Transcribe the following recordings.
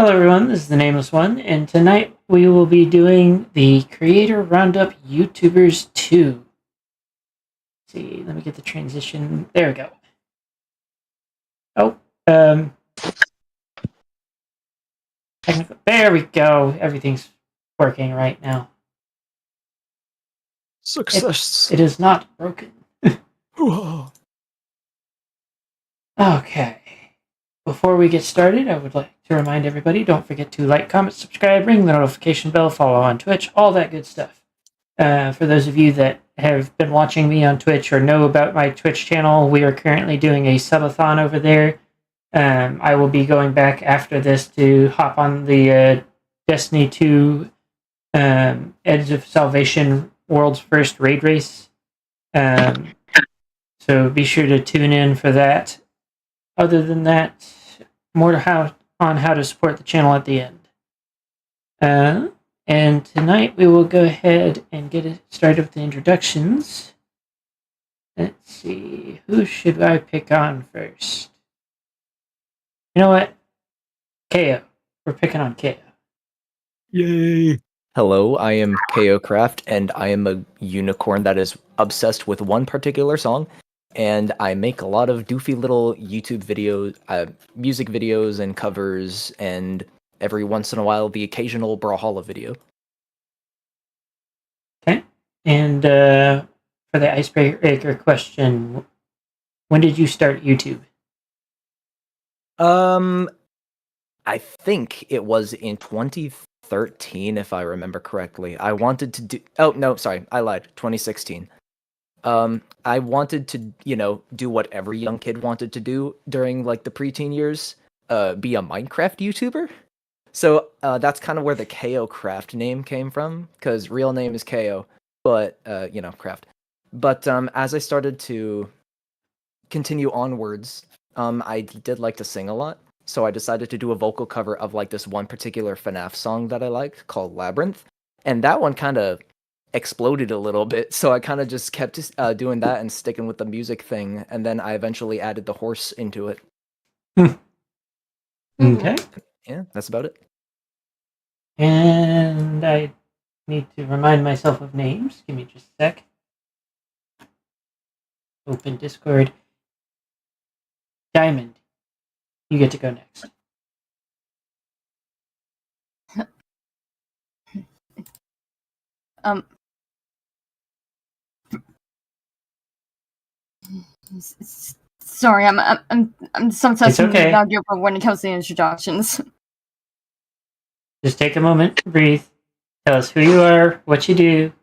Hello everyone, this is the Nameless One, and tonight we will be doing the Creator Roundup YouTubers 2. Let's see, let me get the transition. There we go. There we go. Everything's working right now. Success. It is not broken. Okay. Before we get started, I would like to remind everybody, don't forget to like, comment, subscribe, ring the notification bell, follow on Twitch, all that good stuff. For those of you that have been watching me on Twitch or know about my Twitch channel, we are currently doing a subathon over there. I will be going back after this to hop on the Destiny 2 Edge of Salvation World's First Raid Race. So be sure to tune in for that. Other than that, more on how to support the channel at the end. And tonight we will go ahead and get it started with the introductions. Let's see, who should I pick on first? You know what? Kao. We're picking on Kao. Yay. Hello, I am KaoKraft, and I am a unicorn that is obsessed with one particular song, and I make a lot of doofy little YouTube videos, music videos and covers, and every once in a while the occasional Brawlhalla video. Okay. And for the icebreaker question, when did you start YouTube? I think it was in 2013, if I remember correctly. I wanted to do... Oh, no, sorry, I lied. 2016. I wanted to, do what every young kid wanted to do during, the preteen years, be a Minecraft YouTuber. So, that's kind of where the KaoKraft name came from, because real name is Kao, but, Craft. But, as I started to continue onwards, I did like to sing a lot, so I decided to do a vocal cover of, this one particular FNAF song that I like, called Labyrinth, and that one kind of exploded a little bit, so I kind of just kept doing that and sticking with the music thing, and then I eventually added the horse into it. Okay. Yeah, that's about it. And I need to remind myself of names. Give me just a sec. Open Discord. Diamond, you get to go next. Sorry, I'm sometimes okay. not good when it comes to introductions. Just take a moment, breathe, tell us who you are, what you do,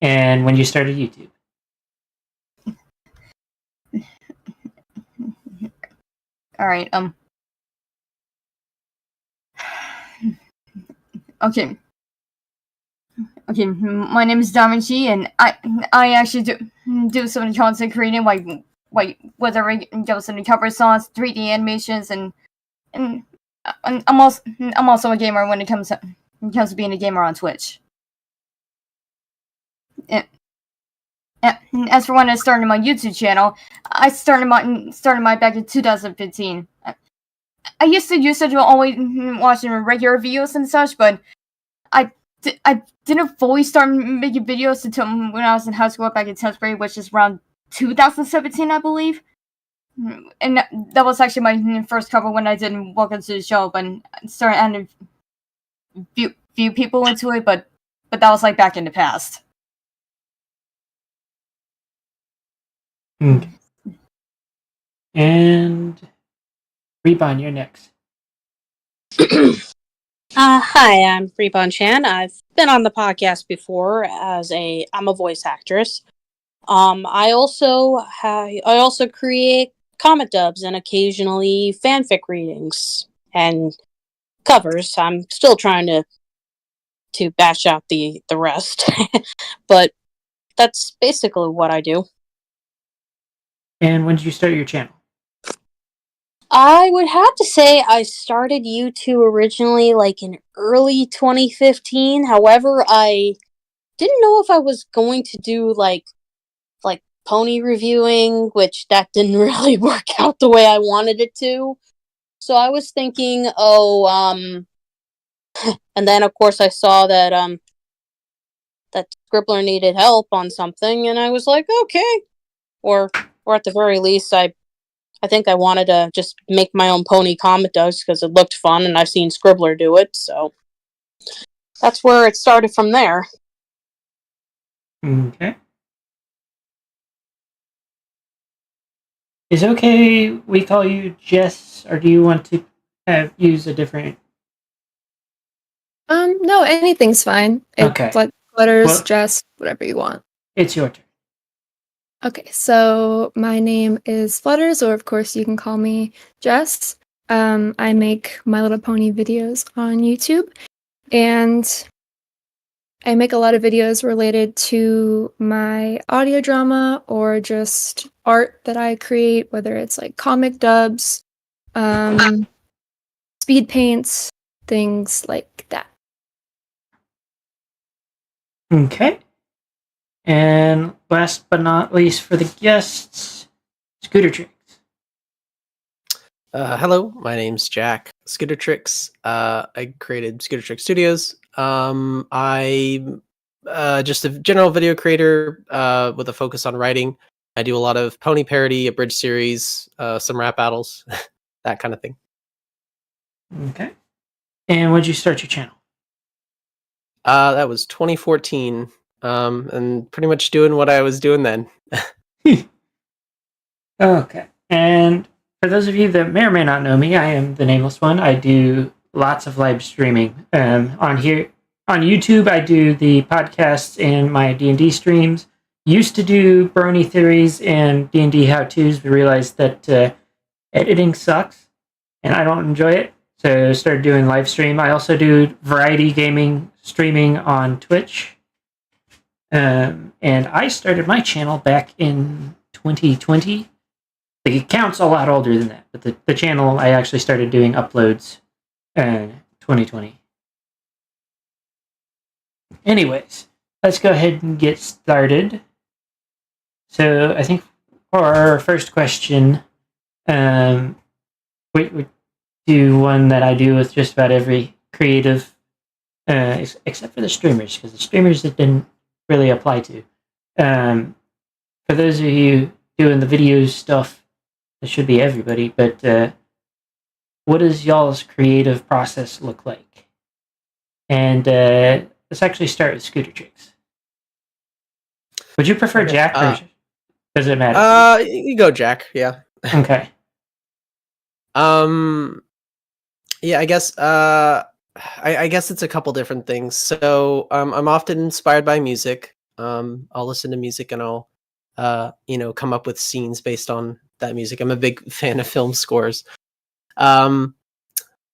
and when you started YouTube. All right. Okay. My name is Ribonchan, and I actually do some content creating, whether it goes into cover songs, 3D animations, and I'm also a gamer when it comes to being a gamer on Twitch. And as for when I started my YouTube channel, I started my back in 2015. I used to always watching regular videos and such, but I didn't fully start making videos until when I was in high school back in 10th grade, which is around 2017, I believe. And that was actually my first cover when I did Welcome to the Show, but I started adding few people into it, but that was back in the past. Okay. And Rebon, you're next. Hi, I'm Ribonchan. I've been on the podcast before I'm a voice actress. I also create comic dubs and occasionally fanfic readings and covers. I'm still trying to batch out the rest, but that's basically what I do. And when did you start your channel? I would have to say I started YouTube originally in early 2015. However, I didn't know if I was going to do like pony reviewing, which that didn't really work out the way I wanted it to. So I was thinking, And then, of course, I saw that that Scribbler needed help on something, and I was like, okay. Or at the very least, I think I wanted to just make my own pony comic dubs because it looked fun, and I've seen Scribbler do it, so that's where it started from there. Okay. Is it okay we call you Jess, or do you want to use a different? No, anything's fine. Okay. Letters, Well- Jess, whatever you want. It's your turn. Okay, so my name is Flutters, or of course you can call me Jess. I make My Little Pony videos on YouTube, and I make a lot of videos related to my audio drama or just art that I create, whether it's like comic dubs, speed paints, things like that. Okay. And last but not least for the guests, Scootertrix. Hello, my name's Jack Scootertrix. I created Scootertrix Studios. I'm just a general video creator with a focus on writing. I do a lot of pony parody, a bridge series, some rap battles, that kind of thing. Okay. And when did you start your channel? That was 2014, and pretty much doing what I was doing then. Okay. And for those of you that may or may not know me, I am the Nameless One. I do lots of live streaming. On YouTube, I do the podcasts and my D&D streams. Used to do Brony theories and D&D how-tos, but realized that editing sucks, and I don't enjoy it. So started doing live stream. I also do variety gaming streaming on Twitch. And I started my channel back in 2020. The account's a lot older than that, but the channel, I actually started doing uploads 2020. Anyways, let's go ahead and get started. So I think for our first question, we do one that I do with just about every creative, except for the streamers, because the streamers it didn't really apply to. For those of you doing the videos stuff, it should be everybody, but what does y'all's creative process look like? And let's actually start with Scootertrix. Would you prefer Okay, Jack, or does it matter? You go, Jack. Yeah. Okay. Yeah, I guess I guess it's a couple different things. So I'm often inspired by music. I'll listen to music and I'll come up with scenes based on that music. I'm a big fan of film scores. When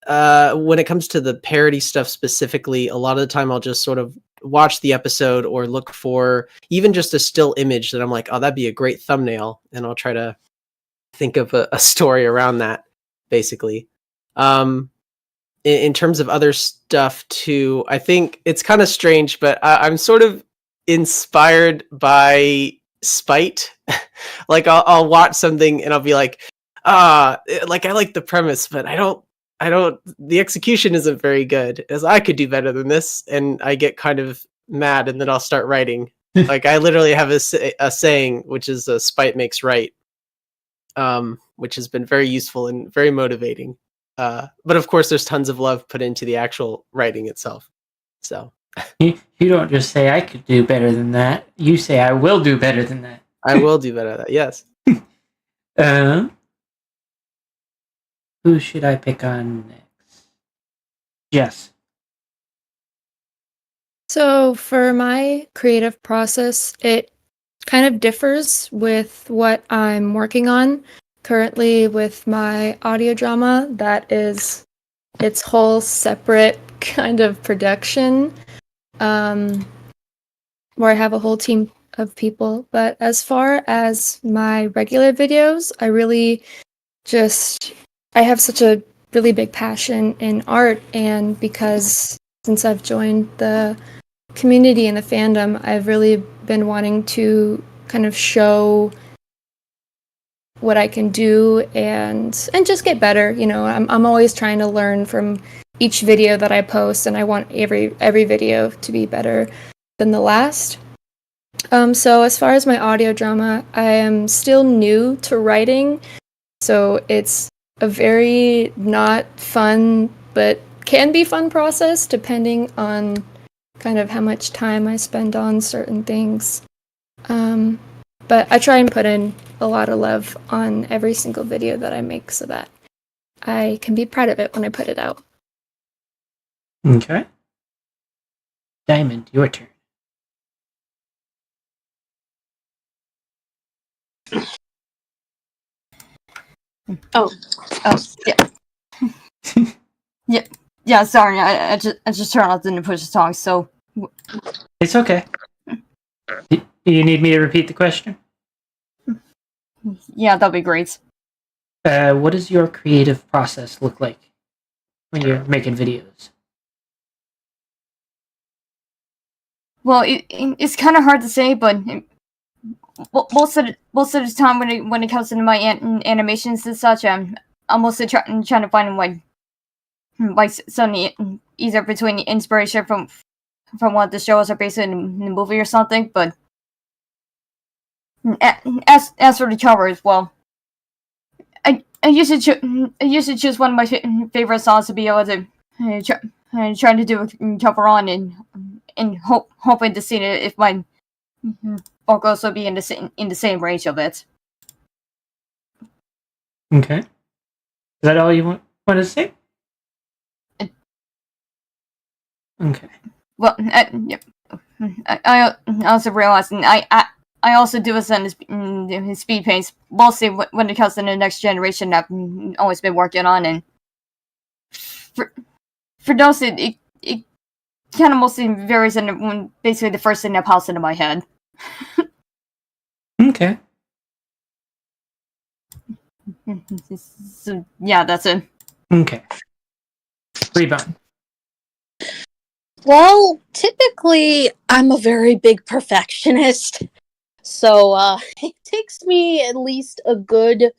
it comes to the parody stuff specifically, a lot of the time I'll just sort of watch the episode or look for even just a still image that I'm like, oh, that'd be a great thumbnail, and I'll try to think of a story around that, basically. In terms of other stuff too, I think it's kind of strange, but I'm sort of inspired by spite. Like I'll watch something and I'll be like, like I like the premise, but I don't, the execution isn't very good, as I could do better than this. And I get kind of mad, and then I'll start writing. Like I literally have a saying, which is spite makes right, which has been very useful and very motivating. But of course, there's tons of love put into the actual writing itself. So You don't just say I could do better than that. You say I will do better than that. I will do better at that. Yes. Who should I pick on next? Yes. So for my creative process, it kind of differs with what I'm working on. Currently with my audio drama, that is its whole separate kind of production, where I have a whole team of people. But as far as my regular videos, I have such a really big passion in art, and because since I've joined the community and the fandom, I've really been wanting to kind of show what I can do and just get better. I'm always trying to learn from each video that I post, and I want every video to be better than the last. So as far as my audio drama, I am still new to writing, so it's a very not fun, but can be fun process depending on kind of how much time I spend on certain things. But I try and put in a lot of love on every single video that I make so that I can be proud of it when I put it out. Okay. Diamond, your turn. Oh, yeah. Yeah, sorry, I just turned off the push the song, so It's okay. Do you need me to repeat the question? yeah, that'd be great. What does your creative process look like when you're making videos? Well, it's kind of hard to say, but most of the time when it comes to my animations and such, I'm mostly trying to find like some either between inspiration from one of the shows or based in the movie or something. But as for the covers, well, I usually choose one of my favorite songs to be able to try to do a cover on and hoping to see if my vocals will be in the same range of it. Okay. Is that all you want to say? Okay. Well, I also realized, and I also do a son in speed paints, mostly when it comes to the next generation I've always been working on, and for those it kind of mostly varies in basically the first thing that pops into my head. Okay. So yeah, that's it. Okay. Rebound. Well, typically, I'm a very big perfectionist. So, it takes me at least a good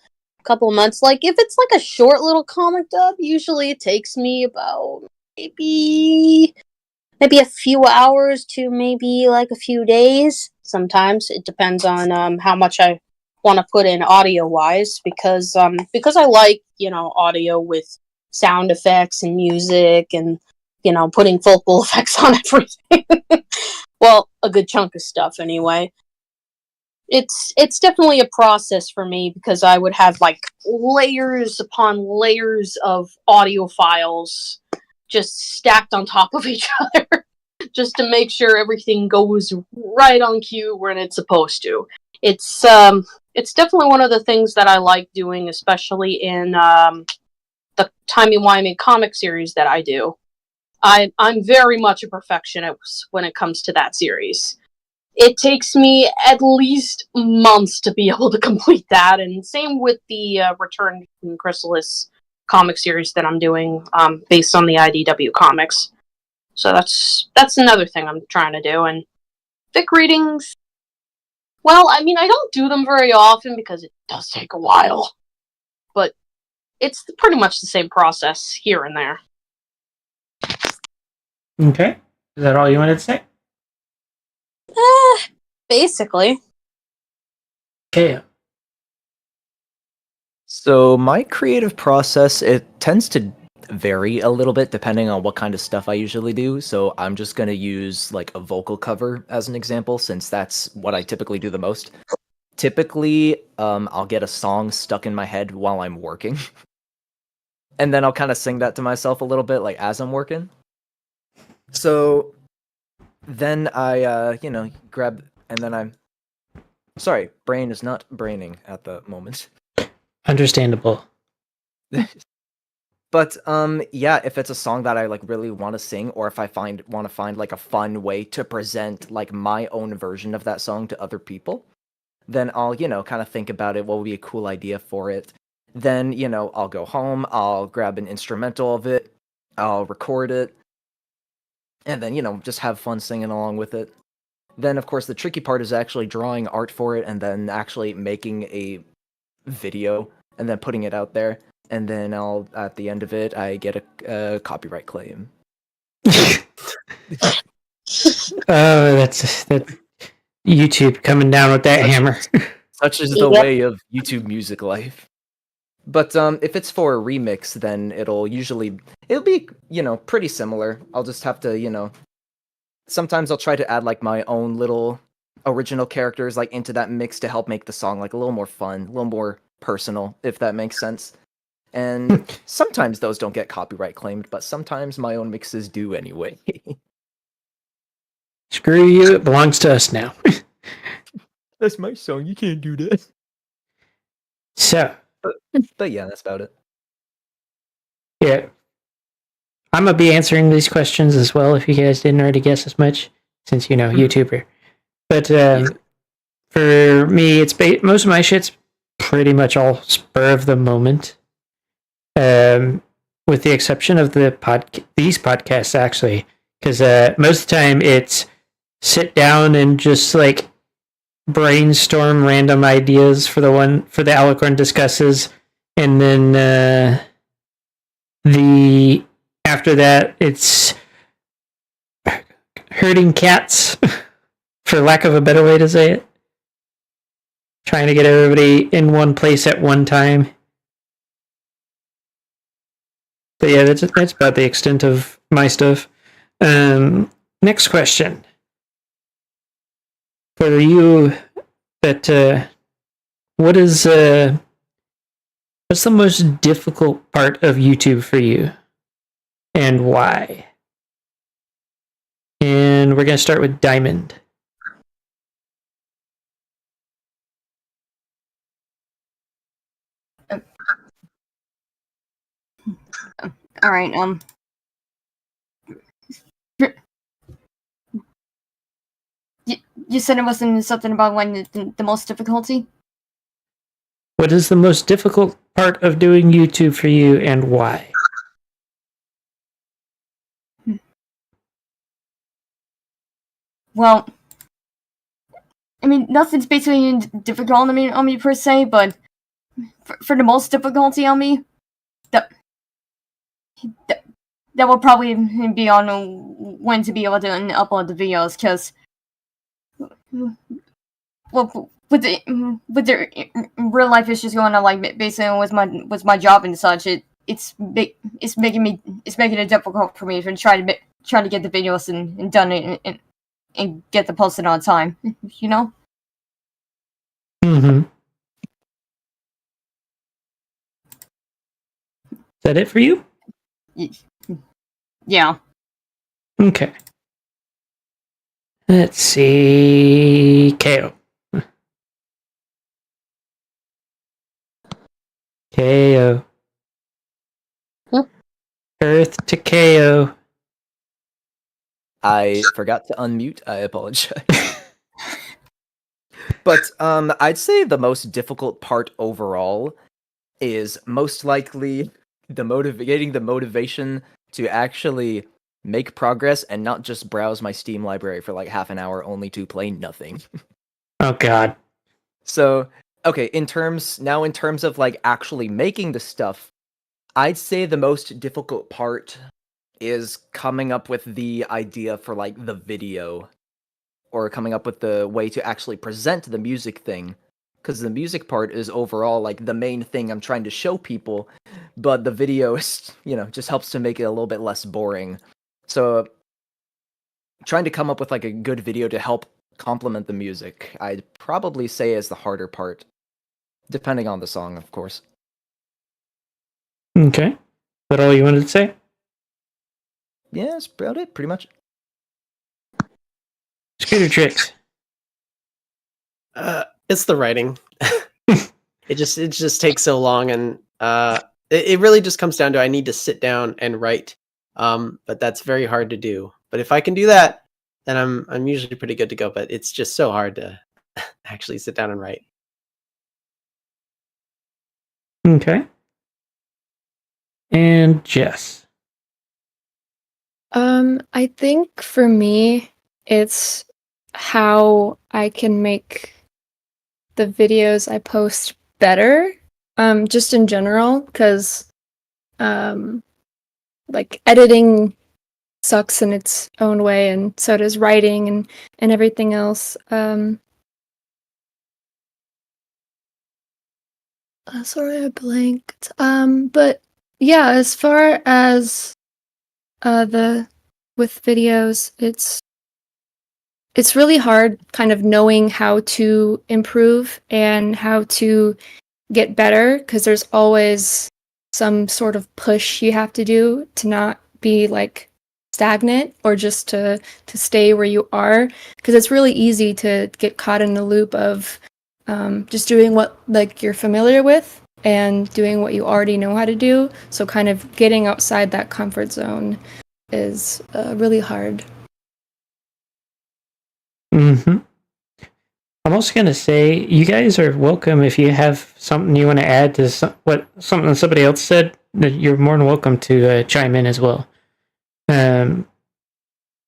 couple months. Like, if it's like a short little comic dub, usually it takes me about maybe a few hours to maybe like a few days. Sometimes it depends on how much I want to put in audio-wise, because I like, audio with sound effects and music and putting vocal effects on everything. Well, a good chunk of stuff anyway. It's definitely a process for me because I would have like layers upon layers of audio files just stacked on top of each other just to make sure everything goes right on cue when it's supposed to. It's definitely one of the things that I like doing, especially in the timey-wimey comic series that I do. I'm very much a perfectionist when it comes to that series. It takes me at least months to be able to complete that, and same with the Return from Chrysalis comic series that I'm doing based on the IDW comics. So that's another thing I'm trying to do. And fic readings, well, I mean, I don't do them very often because it does take a while. But it's pretty much the same process here and there. Okay. Is that all you wanted to say? Basically. Okay. So my creative process, it tends to vary a little bit depending on what kind of stuff I usually do. So I'm just going to use like a vocal cover as an example, since that's what I typically do the most. Typically, I'll get a song stuck in my head while I'm working. And then I'll kind of sing that to myself a little bit, like as I'm working. So then I, grab, and then I'm, sorry, brain is not braining at the moment. Understandable. But yeah, if it's a song that I like really want to sing, or if I want to find like a fun way to present like my own version of that song to other people, then I'll, kind of think about it, what would be a cool idea for it. Then, I'll go home, I'll grab an instrumental of it, I'll record it, and then, just have fun singing along with it. Then, of course, the tricky part is actually drawing art for it and then actually making a video and then putting it out there. and then I'll at the end of it I get a copyright claim. That's that YouTube coming down with that hammer. Such is the Yep. way of YouTube music life. But if it's for a remix, then it'll be, pretty similar. I'll just have to, sometimes I'll try to add like my own little original characters like into that mix to help make the song like a little more fun, a little more personal, if that makes sense. And sometimes those don't get copyright claimed, but sometimes my own mixes do anyway. Screw you, it belongs to us now. That's my song, you can't do that. So, But yeah, that's about it. yeah. I'm going to be answering these questions as well if you guys didn't already guess as much, since, YouTuber. But for me, it's most of my shit's pretty much all spur of the moment. With the exception of these podcasts, actually. Because most of the time it's sit down and just like brainstorm random ideas for the Alicorn Discusses, and then after that it's herding cats, for lack of a better way to say it. Trying to get everybody in one place at one time. But yeah, that's about the extent of my stuff. Next question. For you, what's the most difficult part of YouTube for you, and why? And we're gonna start with Diamond. All right. You said it wasn't something about when the most difficulty. What is the most difficult part of doing YouTube for you, and why? Well, I mean, nothing's basically difficult on me per se, but for the most difficulty on me, that will probably be on when to be able to upload the videos, because well, with the real life issues going on, like basically with my job and such, it's making it difficult for me to try to get the videos and done and get them posted on time. Mm-hmm. Is that it for you? Yeah. Okay. Let's see. KO. KO. Huh? Earth to KO. I forgot to unmute. I apologize. But I'd say the most difficult part overall is most likely getting the motivation to actually make progress and not just browse my Steam library for like half an hour only to play nothing. Oh god. So, okay, in terms of like actually making the stuff, I'd say the most difficult part is coming up with the idea for like the video, or coming up with the way to actually present the music thing, because the music part is overall like the main thing I'm trying to show people, but the video is, just helps to make it a little bit less boring. So trying to come up with like a good video to help complement the music, I'd probably say is the harder part, depending on the song, of course. Okay. Is that all you wanted to say? Yeah, that's about it, pretty much. Scootertrix. It's the writing. It just takes so long, and it really just comes down to I need to sit down and write. But that's very hard to do. But if I can do that, then I'm usually pretty good to go. But it's just so hard to actually sit down and write. Okay. And Jess. I think for me, it's how I can make the videos I post better. just in general, because like editing sucks in its own way, and so does writing and everything else. Sorry, I blanked. But yeah, as far as with videos, it's really hard kind of knowing how to improve and how to get better, because there's always some sort of push you have to do to not be like stagnant or just to stay where you are, because it's really easy to get caught in the loop of just doing what like you're familiar with and doing what you already know how to do. So kind of getting outside that comfort zone is really hard. Mm-hmm. I'm also going to say, you guys are welcome if you have something you want to add to something somebody else said, that you're more than welcome to chime in as well. I'm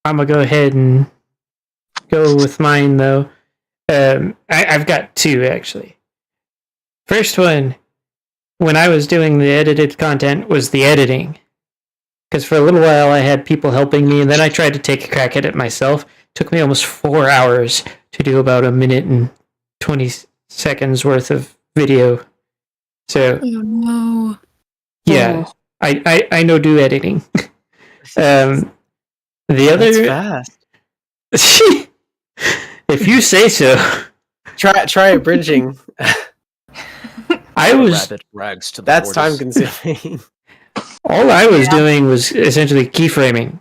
going to go ahead and go with mine, though. I've got two, actually. First one, when I was doing the edited content, was the editing. Because for a little while I had people helping me, and then I tried to take a crack at it myself. It took me almost 4 hours to do about 1 minute and 20 seconds worth of video. So, Oh no. yeah, I know do editing. The other, That's fast. if you say so. Try it bridging. Rabbit rags to the That's tortoise. time consuming. All I was doing was essentially keyframing.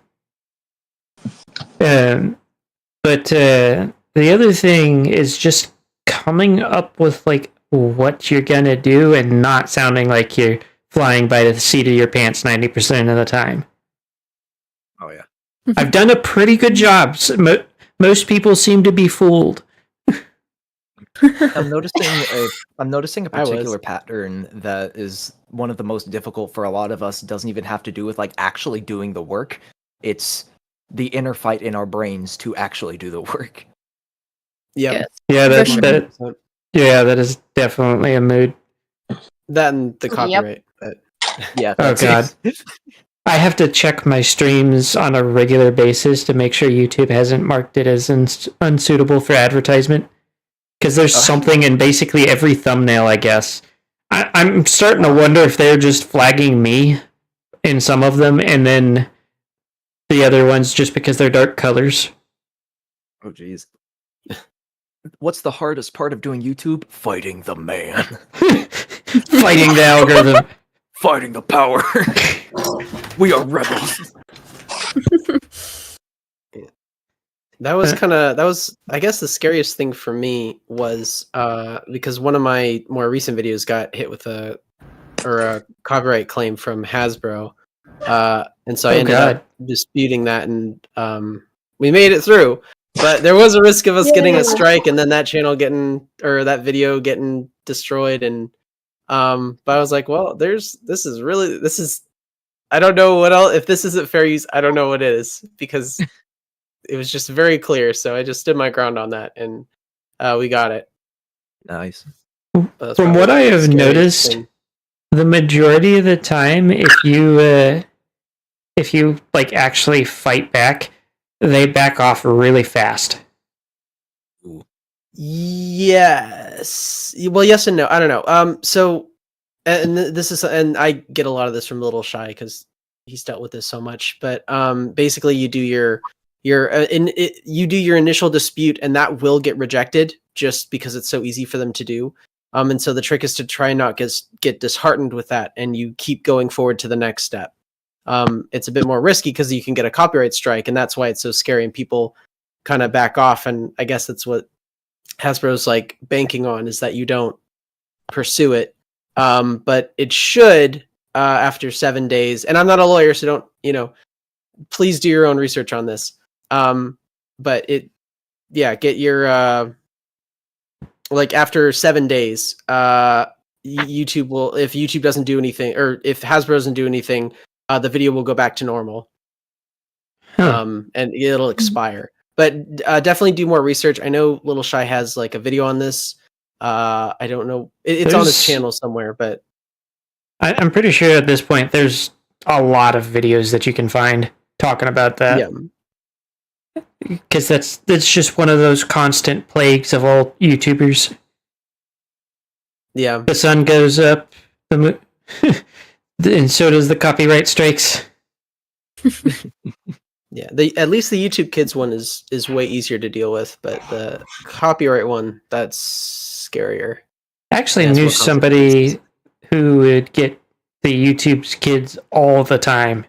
But the other thing is just coming up with like what you're gonna do and not sounding like you're flying by the seat of your pants 90% of the time. Oh yeah. I've done a pretty good job. Most people seem to be fooled. I'm noticing a I was. particular pattern that is one of the most difficult for a lot of us. It doesn't even have to do with like actually doing the work. It's the inner fight in our brains to actually do the work. Yep. Yeah, For sure. that is definitely a mood. That and the Yep. copyright. But Yeah. Oh god. I have to check my streams on a regular basis to make sure YouTube hasn't marked it as unsuitable for advertisement. Because there's something in basically every thumbnail, I guess. I'm starting to wonder if they're just flagging me in some of them, and then the other ones just because they're dark colors. Oh jeez. What's the hardest part of doing YouTube? Fighting the man. Fighting the algorithm. Fighting the power. We are rebels. that was I guess the scariest thing for me was because one of my more recent videos got hit with a copyright claim from Hasbro. And so I ended up disputing that, and we made it through. But there was a risk of us getting a strike, and then that that video getting destroyed. And but I was like, well, this is I don't know what else. If this isn't fair use, I don't know what is, because it was just very clear. So I just stood my ground on that, and we got it. Nice. From what I have noticed, the majority of the time, if you like actually fight back, they back off really fast. Yes. Well, yes and no. I don't know. So, and this is, and I get a lot of this from Little Shy because he's dealt with this so much. But basically, you do your initial dispute, and that will get rejected just because it's so easy for them to do. And so the trick is to try and not get disheartened with that, and you keep going forward to the next step. It's a bit more risky because you can get a copyright strike, and that's why it's so scary, and people kind of back off. And I guess that's what Hasbro's like banking on, is that you don't pursue it. But it should, after 7 days, and I'm not a lawyer, so don't, please do your own research on this. But get your, like after 7 days, YouTube will, if YouTube doesn't do anything, or if Hasbro doesn't do anything, the video will go back to normal. And it'll expire. But definitely do more research. I know Little Shy has like a video on this. I don't know. It's on his There's- channel somewhere, but I'm pretty sure at this point there's a lot of videos that you can find talking about that. yeah. Because that's just one of those constant plagues of all YouTubers. Yeah. The sun goes up, and so does the copyright strikes. Yeah, at least the YouTube Kids one is way easier to deal with, but the copyright one, that's scarier. I actually Yeah, it's knew more somebody consequences. who would get the YouTube's Kids all the time.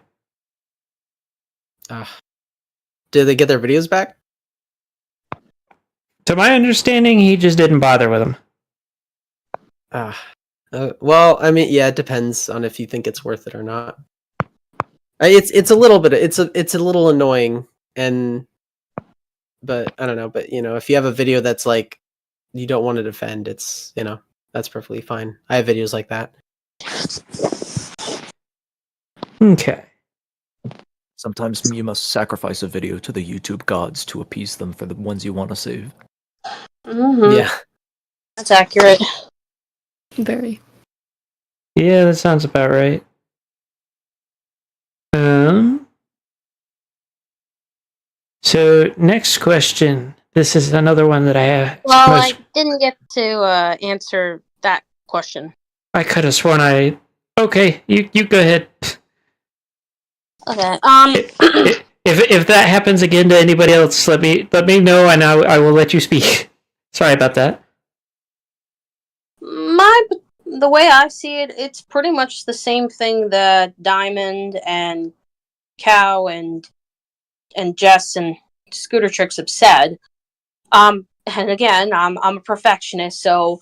Did they get their videos back? To my understanding, he just didn't bother with them. Well, I mean, yeah, it depends on if you think it's worth it or not. It's a little bit. It's a little annoying, but I don't know. But if you have a video that's like you don't want to defend, it's that's perfectly fine. I have videos like that. Okay. Sometimes you must sacrifice a video to the YouTube gods to appease them for the ones you want to save. Mm-hmm. Yeah. That's accurate. Very. Yeah, that sounds about right. So next question. This is another one that I have. Well, I didn't get to answer that question. I could have sworn I. Okay, you go ahead. Okay. If that happens again to anybody else, let me know, and I will let you speak. Sorry about that. The way I see it, it's pretty much the same thing that Diamond and Cow and Jess and Scootertrix have said. And again, I'm a perfectionist, so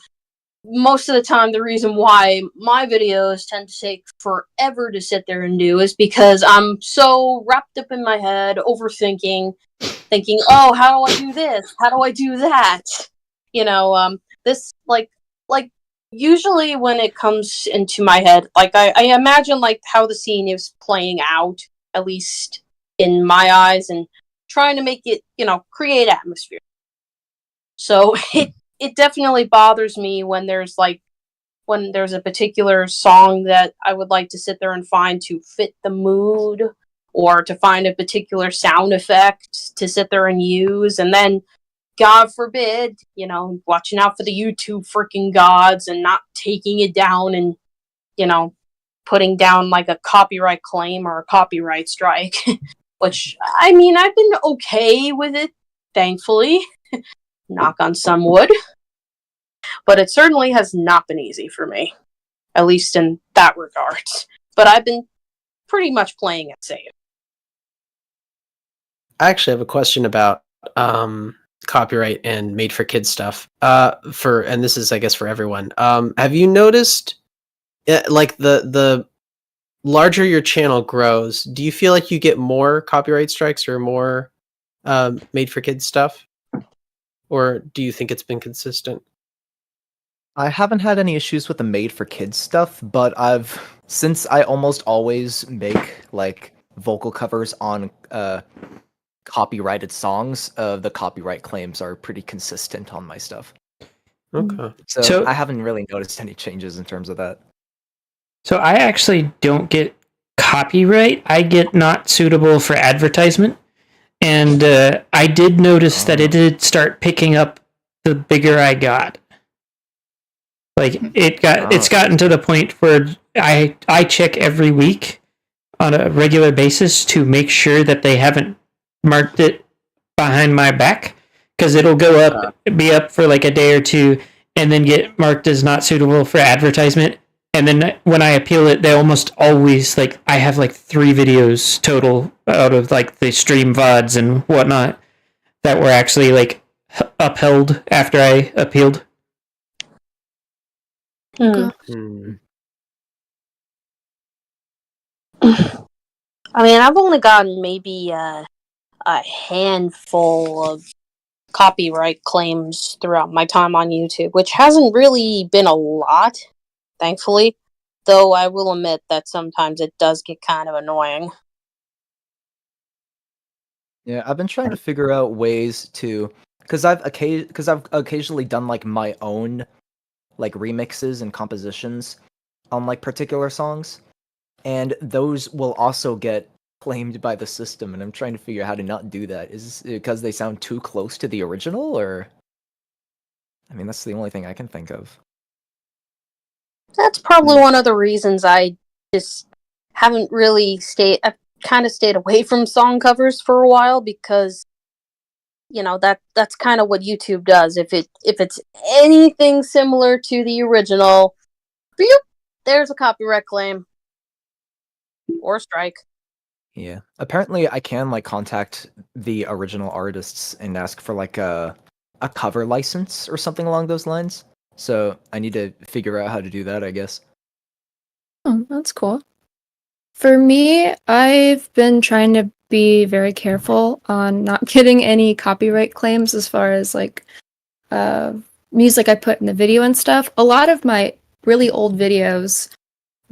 most of the time the reason why my videos tend to take forever to sit there and do is because I'm so wrapped up in my head, overthinking, thinking, oh, how do I do this? How do I do that? This like usually when it comes into my head, like I imagine like how the scene is playing out, at least in my eyes, and trying to make it, create atmosphere. So it definitely bothers me when there's a particular song that I would like to sit there and find to fit the mood, or to find a particular sound effect to sit there and use, and then God forbid, watching out for the YouTube freaking gods and not taking it down and, putting down like a copyright claim or a copyright strike. Which, I mean, I've been okay with it, thankfully. Knock on some wood. But it certainly has not been easy for me. At least in that regard. But I've been pretty much playing it safe. I actually have a question about copyright and made for kids stuff. And this is, I guess, for everyone. Have you noticed, like the larger your channel grows, do you feel like you get more copyright strikes or more made for kids stuff, or do you think it's been consistent? I haven't had any issues with the made for kids stuff, but since I almost always make like vocal covers on copyrighted songs, the copyright claims are pretty consistent on my stuff. Okay. So I haven't really noticed any changes in terms of that. So I actually don't get copyright. I get not suitable for advertisement. And I did notice that it did start picking up the bigger I got. Like it's gotten to the point where I check every week on a regular basis to make sure that they haven't marked it behind my back, because it'll go up, be up for like a day or two, and then get marked as not suitable for advertisement. And then when I appeal it, they almost always, like, I have like 3 videos total out of like the stream VODs and whatnot that were actually like upheld after I appealed. Hmm. Hmm. I mean, I've only gotten maybe a handful of copyright claims throughout my time on YouTube, which hasn't really been a lot, thankfully. Though I will admit that sometimes it does get kind of annoying. Yeah, I've been trying to figure out ways to, because I've occasionally done like my own like remixes and compositions on like particular songs, and those will also get claimed by the system. And I'm trying to figure out how to not do that. Is it because they sound too close to the original, or I mean, that's the only thing I can think of. That's probably one of the reasons I just haven't really I've kind of stayed away from song covers for a while, because that's kind of what YouTube does. If it's anything similar to the original, boop, there's a copyright claim or a strike. Yeah. Apparently I can like contact the original artists and ask for like a cover license or something along those lines. So I need to figure out how to do that, I guess. Oh, that's cool. For me, I've been trying to be very careful on not getting any copyright claims as far as like music I put in the video and stuff. A lot of my really old videos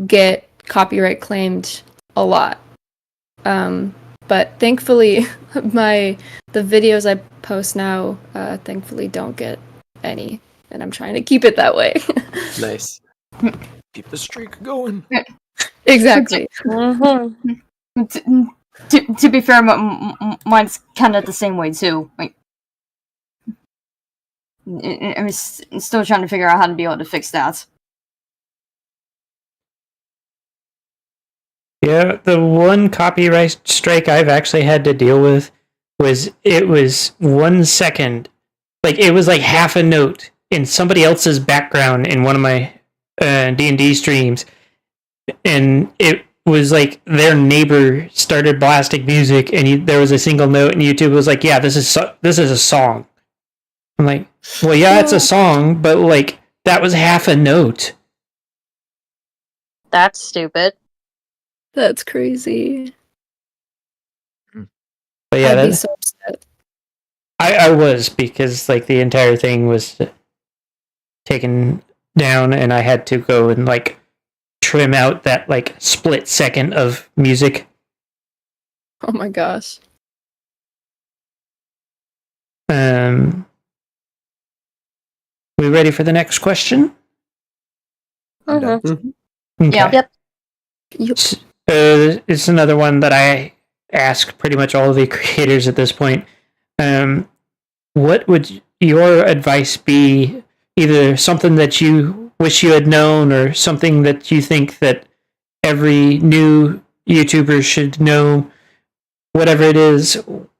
get copyright claimed a lot. But thankfully the videos I post now thankfully don't get any, and I'm trying to keep it that way. Nice. Keep the streak going. Exactly. Mm-hmm. To be fair, mine's kind of the same way too. Like, I'm still trying to figure out how to be able to fix that. Yeah, the one copyright strike I've actually had to deal with was 1 second. Like, it was like half a note in somebody else's background in one of my D&D streams. And it was like their neighbor started blasting music, and there was a single note, and YouTube was like, yeah, this is a song. I'm like, well, yeah, it's a song, but like, that was half a note. That's stupid. That's crazy. But yeah, I'd be so upset. I was, because like the entire thing was taken down, and I had to go and like trim out that like split second of music. Oh my gosh. We ready for the next question? Mm-hmm. Okay. Yeah. Yep. It's another one that I ask pretty much all of the creators at this point. What would your advice be? Either something that you wish you had known, or something that you think that every new YouTuber should know, whatever it is.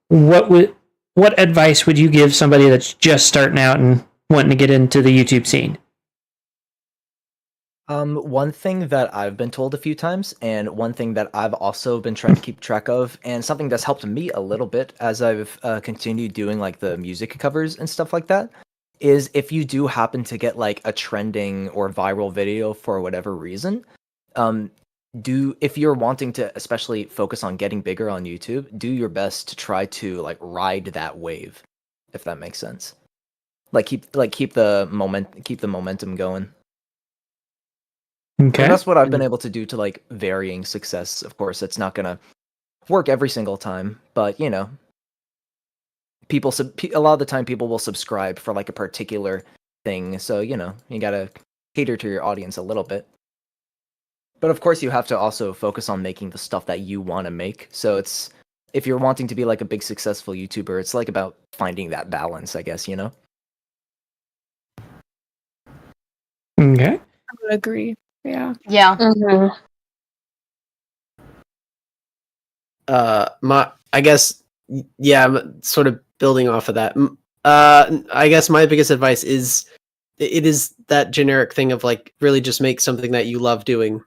What advice would you give somebody that's just starting out and wanting to get into the YouTube scene? One thing that I've been told a few times, and one thing that I've also been trying to keep track of, and something that's helped me a little bit as I've continued doing like the music covers and stuff like that, is if you do happen to get like a trending or viral video for whatever reason, if you're wanting to especially focus on getting bigger on YouTube, do your best to try to like ride that wave, if that makes sense. Keep the momentum going. Okay. And that's what I've been able to do to like varying success. Of course, it's not gonna work every single time, but you know, a lot of the time people will subscribe for like a particular thing, so you know, you gotta cater to your audience a little bit. But of course, you have to also focus on making the stuff that you want to make. So if you're wanting to be like a big successful YouTuber, it's like about finding that balance, I guess, you know? Okay. I would agree. Yeah. Yeah. Mm-hmm. I guess, yeah, I'm sort of building off of that. I guess my biggest advice is, it is that generic thing of like, really just make something that you love doing.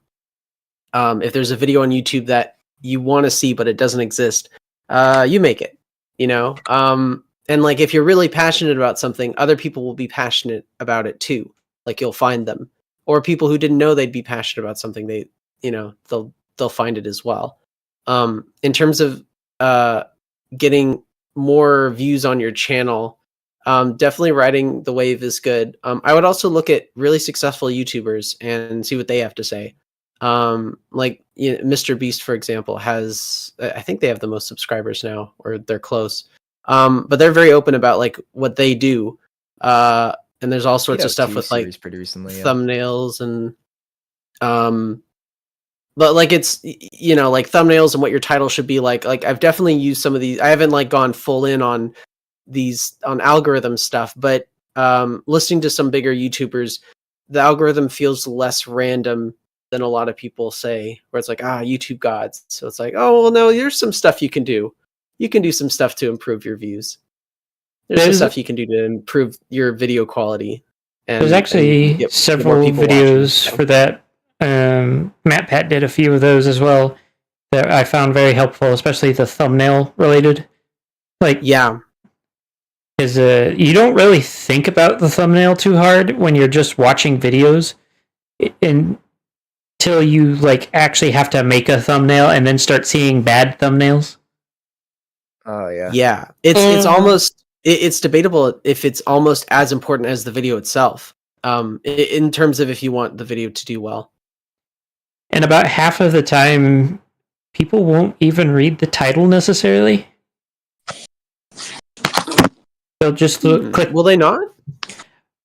If there's a video on YouTube that you want to see but it doesn't exist, you make it, you know? And like, if you're really passionate about something, other people will be passionate about it too. Like, you'll find them. Or people who didn't know they'd be passionate about something, they'll find it as well. In terms of getting more views on your channel, definitely riding the wave is good. I would also look at really successful YouTubers and see what they have to say. Like, Mr. Beast, for example, I think they have the most subscribers now, or they're close. But they're very open about like what they do. and there's all sorts Yeah, of stuff TV with like series pretty recently. Yeah. thumbnails and but like it's like thumbnails and what your title should be like I've definitely used some of these. I haven't like gone full in on these on algorithm stuff, but listening to some bigger YouTubers, the algorithm feels less random than a lot of people say, where it's like, YouTube gods. So it's like, oh well, no, there's some stuff you can do. You can do some stuff to improve your views. There's some stuff you can do to improve your video quality. And, there's actually get several more people videos watching. for that. Matt Pat did a few of those as well that I found very helpful, especially the thumbnail related. Like, yeah, is you don't really think about the thumbnail too hard when you're just watching videos, until you like actually have to make a thumbnail and then start seeing bad thumbnails. Oh yeah. Yeah, it's almost it's debatable if it's almost as important as the video itself. In terms of if you want the video to do well. And about half of the time, people won't even read the title necessarily. They'll just click. Will they not?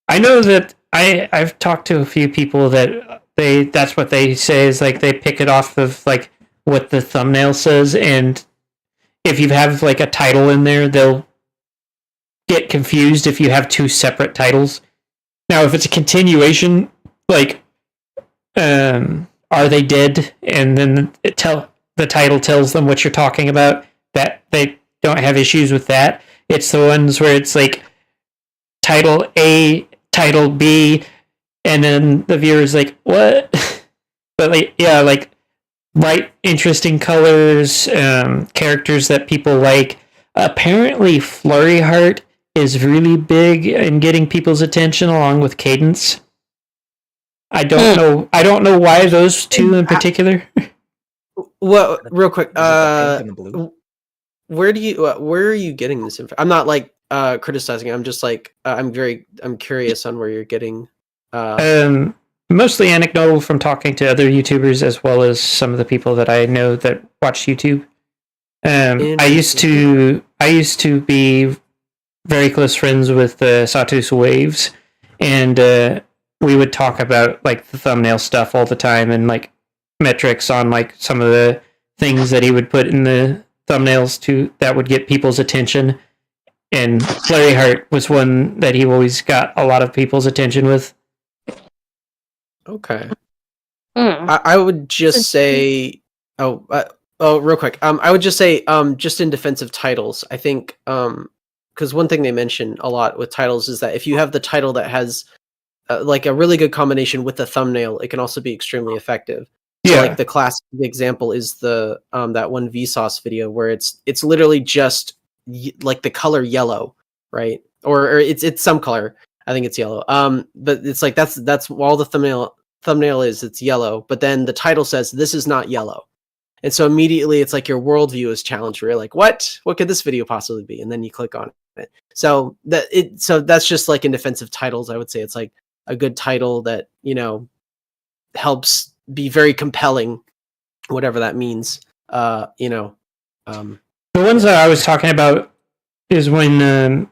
I know that I've talked to a few people that that's what they say is like they pick it off of like what the thumbnail says, and if you have like a title in there, they'll get confused if you have two separate titles. Now, if it's a continuation, like Are They Dead? And then the title tells them what you're talking about, that they don't have issues with that. It's the ones where it's like title A, title B, and then the viewer's like, what? But like, yeah, like bright, interesting colors, characters that people like. Apparently, Flurry Heart is really big in getting people's attention along with Cadence. I don't know why those two in particular. Well, real quick, The pink and the blue? where are you getting this info? I'm not like criticizing. I'm just like I'm curious on where you're getting. Mostly anecdotal from talking to other YouTubers as well as some of the people that I know that watch YouTube. I used to be very close friends with Satus Waves, and we would talk about like the thumbnail stuff all the time and like metrics on like some of the things that he would put in the thumbnails that would get people's attention. And Flurry Heart was one that he always got a lot of people's attention with. Okay. I would just say, real quick. I would just say, just in defense of titles, I think, because one thing they mention a lot with titles is that if you have the title that has like a really good combination with the thumbnail, it can also be extremely effective. So, like the classic example is the that one Vsauce video where it's literally just like the color yellow, right? Or it's some color. I think it's yellow. But it's like that's all the thumbnail is. It's yellow, but then the title says this is not yellow, and so immediately it's like your worldview is challenged. Where you're like, what could this video possibly be? And then you click on it. So that's just like in defense of titles. I would say it's like a good title that helps be very compelling, whatever that means. The ones that I was talking about is when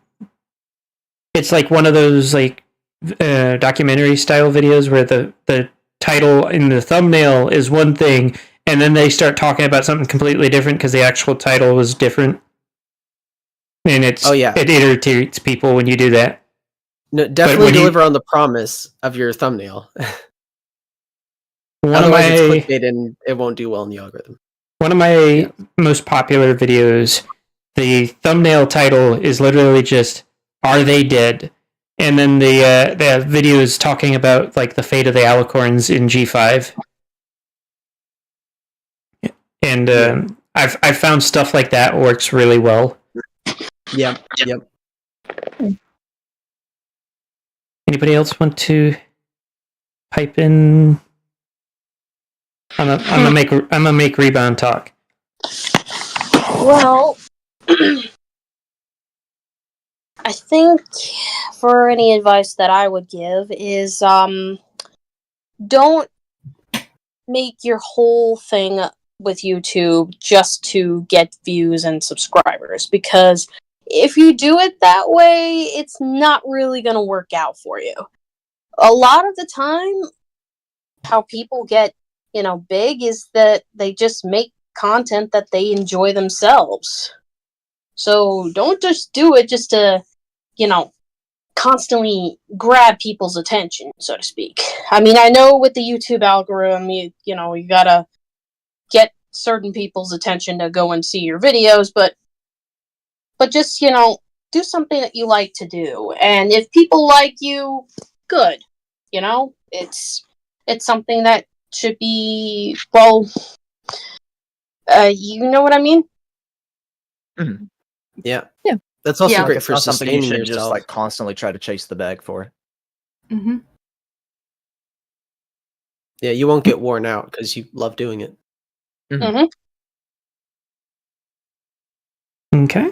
it's like one of those like documentary style videos where the title in the thumbnail is one thing, and then they start talking about something completely different because the actual title was different. And it irritates people when you do that. No, definitely deliver on the promise of your thumbnail. Otherwise, it's clickbait and it won't do well in the algorithm. One of my most popular videos, the thumbnail title is literally just "Are They Dead?" And then the video is talking about like the fate of the alicorns in G5. And I've found stuff like that works really well. Yep. Anybody else want to pipe in? I'm gonna make Rebound talk. Well, I think for any advice that I would give is don't make your whole thing with YouTube just to get views and subscribers, because if you do it that way, it's not really going to work out for you. A lot of the time, how people get, big is that they just make content that they enjoy themselves. So don't just do it just to, constantly grab people's attention, so to speak. I mean, I know with the YouTube algorithm, you gotta get certain people's attention to go and see your videos, but just, do something that you like to do. And if people like you, good. It's something that should be, well, you know what I mean? Mm-hmm. Yeah. Yeah. That's also Yeah. great It's for not something you sustaining should just yourself. like constantly try to chase the bag for. Mm-hmm. Yeah, you won't get worn out because you love doing it. Mm-hmm. Okay.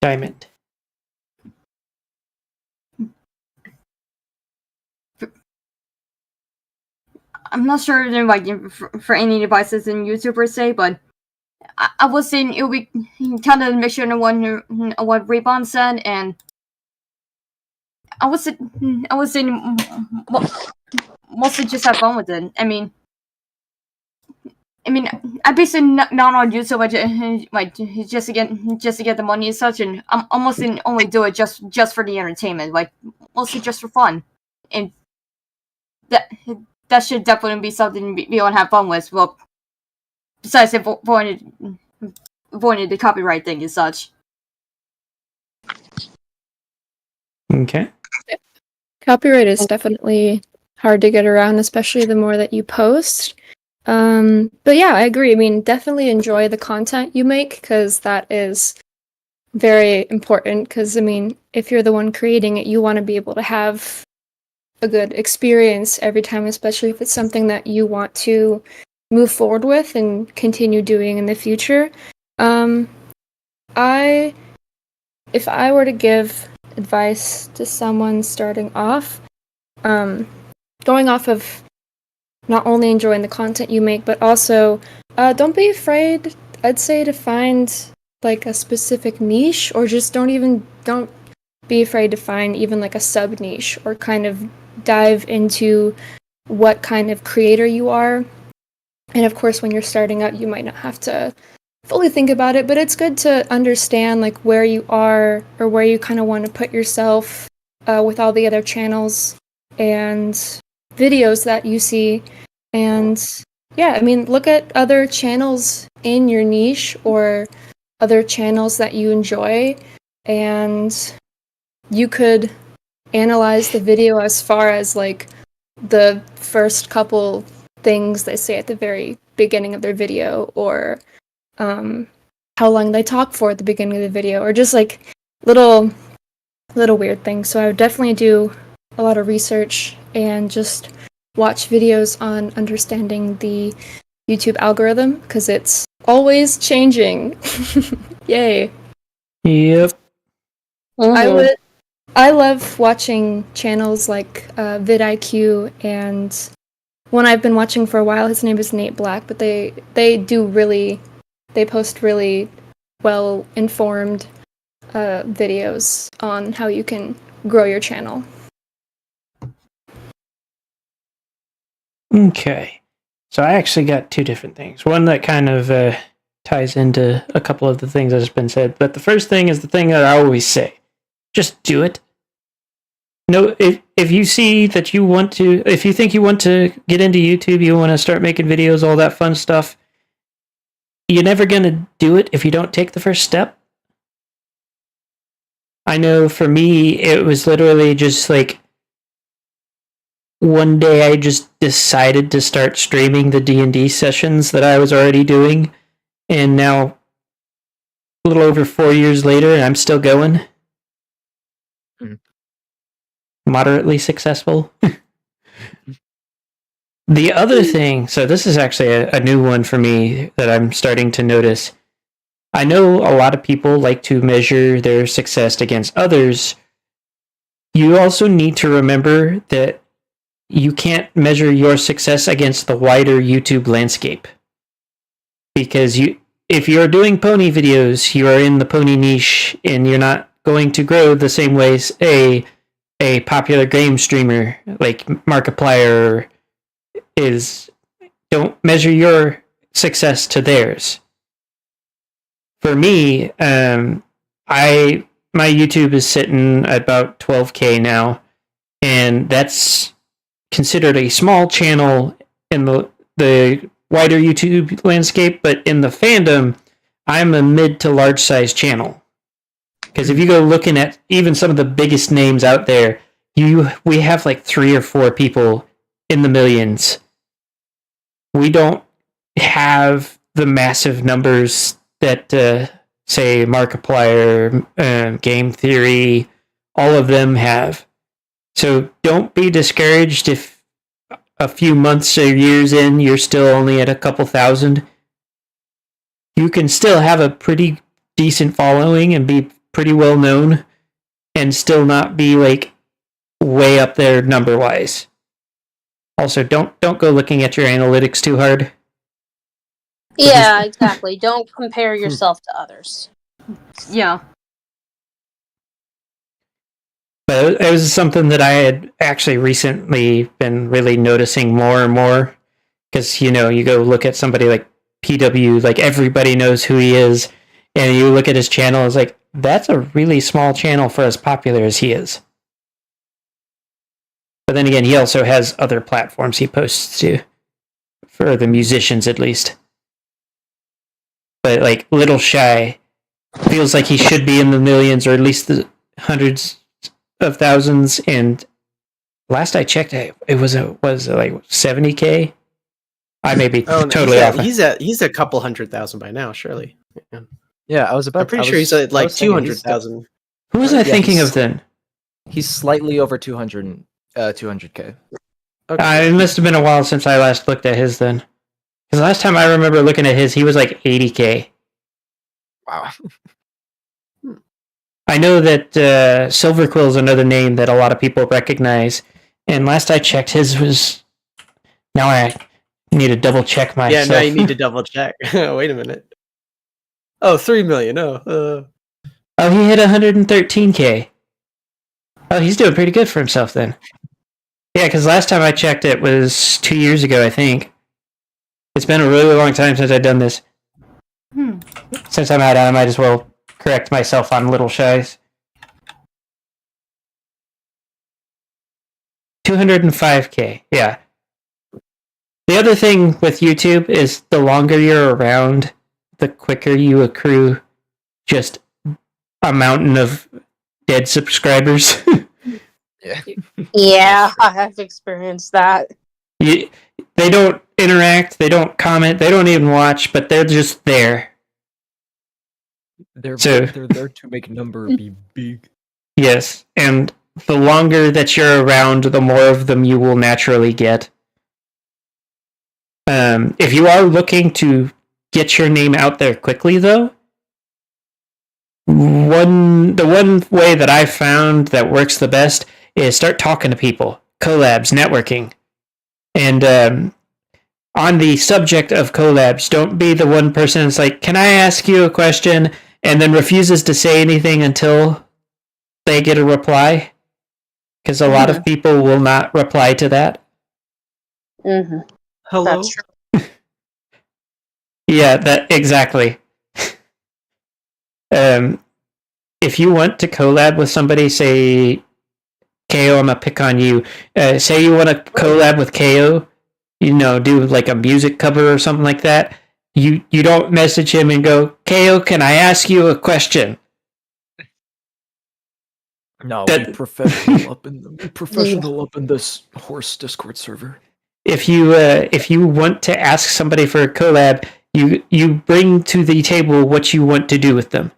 Diamond. I'm not sure like for any devices in YouTube per se, but I was saying it would be kind of a mixture of what Ribbon said, and I was saying mostly just have fun with it. I mean, I basically not on YouTube, just to get the money and such, and I'm almost only do it just for the entertainment, like mostly just for fun, and that should definitely be something we want to have fun with. Well, besides avoiding the copyright thing and such. Okay. Copyright is definitely hard to get around, especially the more that you post. But yeah, I agree. I mean, definitely enjoy the content you make, because that is very important. Because, I mean, if you're the one creating it, you want to be able to have a good experience every time, especially if it's something that you want to move forward with and continue doing in the future. If I were to give advice to someone starting off, going off of not only enjoying the content you make, but also don't be afraid, I'd say, to find like a specific niche, or just don't be afraid to find even like a sub niche, or kind of dive into what kind of creator you are. And of course, when you're starting out, you might not have to fully think about it, but it's good to understand like where you are, or where you kind of want to put yourself with all the other channels and videos that you see. And yeah, I mean, look at other channels in your niche, or other channels that you enjoy, and you could analyze the video as far as like the first couple things they say at the very beginning of their video, or how long they talk for at the beginning of the video, or just like little weird things. So I would definitely do a lot of research and just watch videos on understanding the YouTube algorithm, because it's always changing. Yay. Yep. Mm-hmm. I love watching channels like vidIQ, and one I've been watching for a while, his name is Nate Black, but they post really well informed videos on how you can grow your channel. Okay. So I actually got two different things. One that kind of ties into a couple of the things that has been said. But the first thing is the thing that I always say. Just do it. No, if you see that you want to, if you think you want to get into YouTube, you want to start making videos, all that fun stuff, you're never going to do it if you don't take the first step. I know for me, it was literally just like one day I just decided to start streaming the D&D sessions that I was already doing, and now a little over 4 years later, and I'm still going. Moderately successful. The other thing, so this is actually a new one for me that I'm starting to notice. I know a lot of people like to measure their success against others. You also need to remember that you can't measure your success against the wider YouTube landscape. Because if you're doing pony videos, you are in the pony niche, and you're not going to grow the same ways a popular game streamer like Markiplier is. Don't measure your success to theirs. For me, my YouTube is sitting at about 12K now, and that's considered a small channel in the wider YouTube landscape, but in the fandom, I'm a mid to large size channel. Because if you go looking at even some of the biggest names out there, we have like 3 or 4 people in the millions. We don't have the massive numbers that, say, Markiplier, Game Theory, all of them have. So don't be discouraged if a few months or years in, you're still only at a couple thousand. You can still have a pretty decent following and be pretty well known and still not be like way up there number wise. Also, don't go looking at your analytics too hard. Yeah, exactly. Don't compare yourself to others. Yeah. But it was something that I had actually recently been really noticing more and more. Because, you go look at somebody like PW, like everybody knows who he is. And you look at his channel, it's like, that's a really small channel for as popular as he is. But then again, he also has other platforms he posts to. For the musicians, at least. But, like, Little Shy feels like he should be in the millions, or at least the hundreds of thousands, and last I checked, it was like 70K. I may be totally off. He's a couple 100,000 by now, surely. Yeah, I'm pretty sure he's at like 200,000. Who was I thinking of then? He's slightly over 200K. Okay. It must have been a while since I last looked at his then. Because last time I remember looking at his, he was like 80K. Wow. I know that Silver Quill is another name that a lot of people recognize. And last I checked, his was... Now I need to double check myself. Yeah, now you need to double check. Wait a minute. Oh, 3 million. Oh, he hit 113K. Oh, he's doing pretty good for himself then. Yeah, because last time I checked it was 2 years ago, I think. It's been a really long time since I've done this. Since I'm at it, I might as well correct myself on Little Shy's. 205K, yeah. The other thing with YouTube is the longer you're around, the quicker you accrue just a mountain of dead subscribers. Yeah, I have experienced that. They don't interact, they don't comment, they don't even watch, but they're just there. They're there to make number be big. Yes, and the longer that you're around, the more of them you will naturally get. If you are looking to get your name out there quickly, though, the one way that I've found that works the best is start talking to people, collabs, networking. And on the subject of collabs, don't be the one person that's like, can I ask you a question? And then refuses to say anything until they get a reply. Because a lot of people will not reply to that. Mm-hmm. hello. That's true. Yeah, that exactly. If you want to collab with somebody, say, KO, I'm gonna pick on you. Say you want to collab with KO, do like a music cover or something like that. You don't message him and go, KO, can I ask you a question? No, be professional up in this horse Discord server. If you want to ask somebody for a collab, you bring to the table what you want to do with them.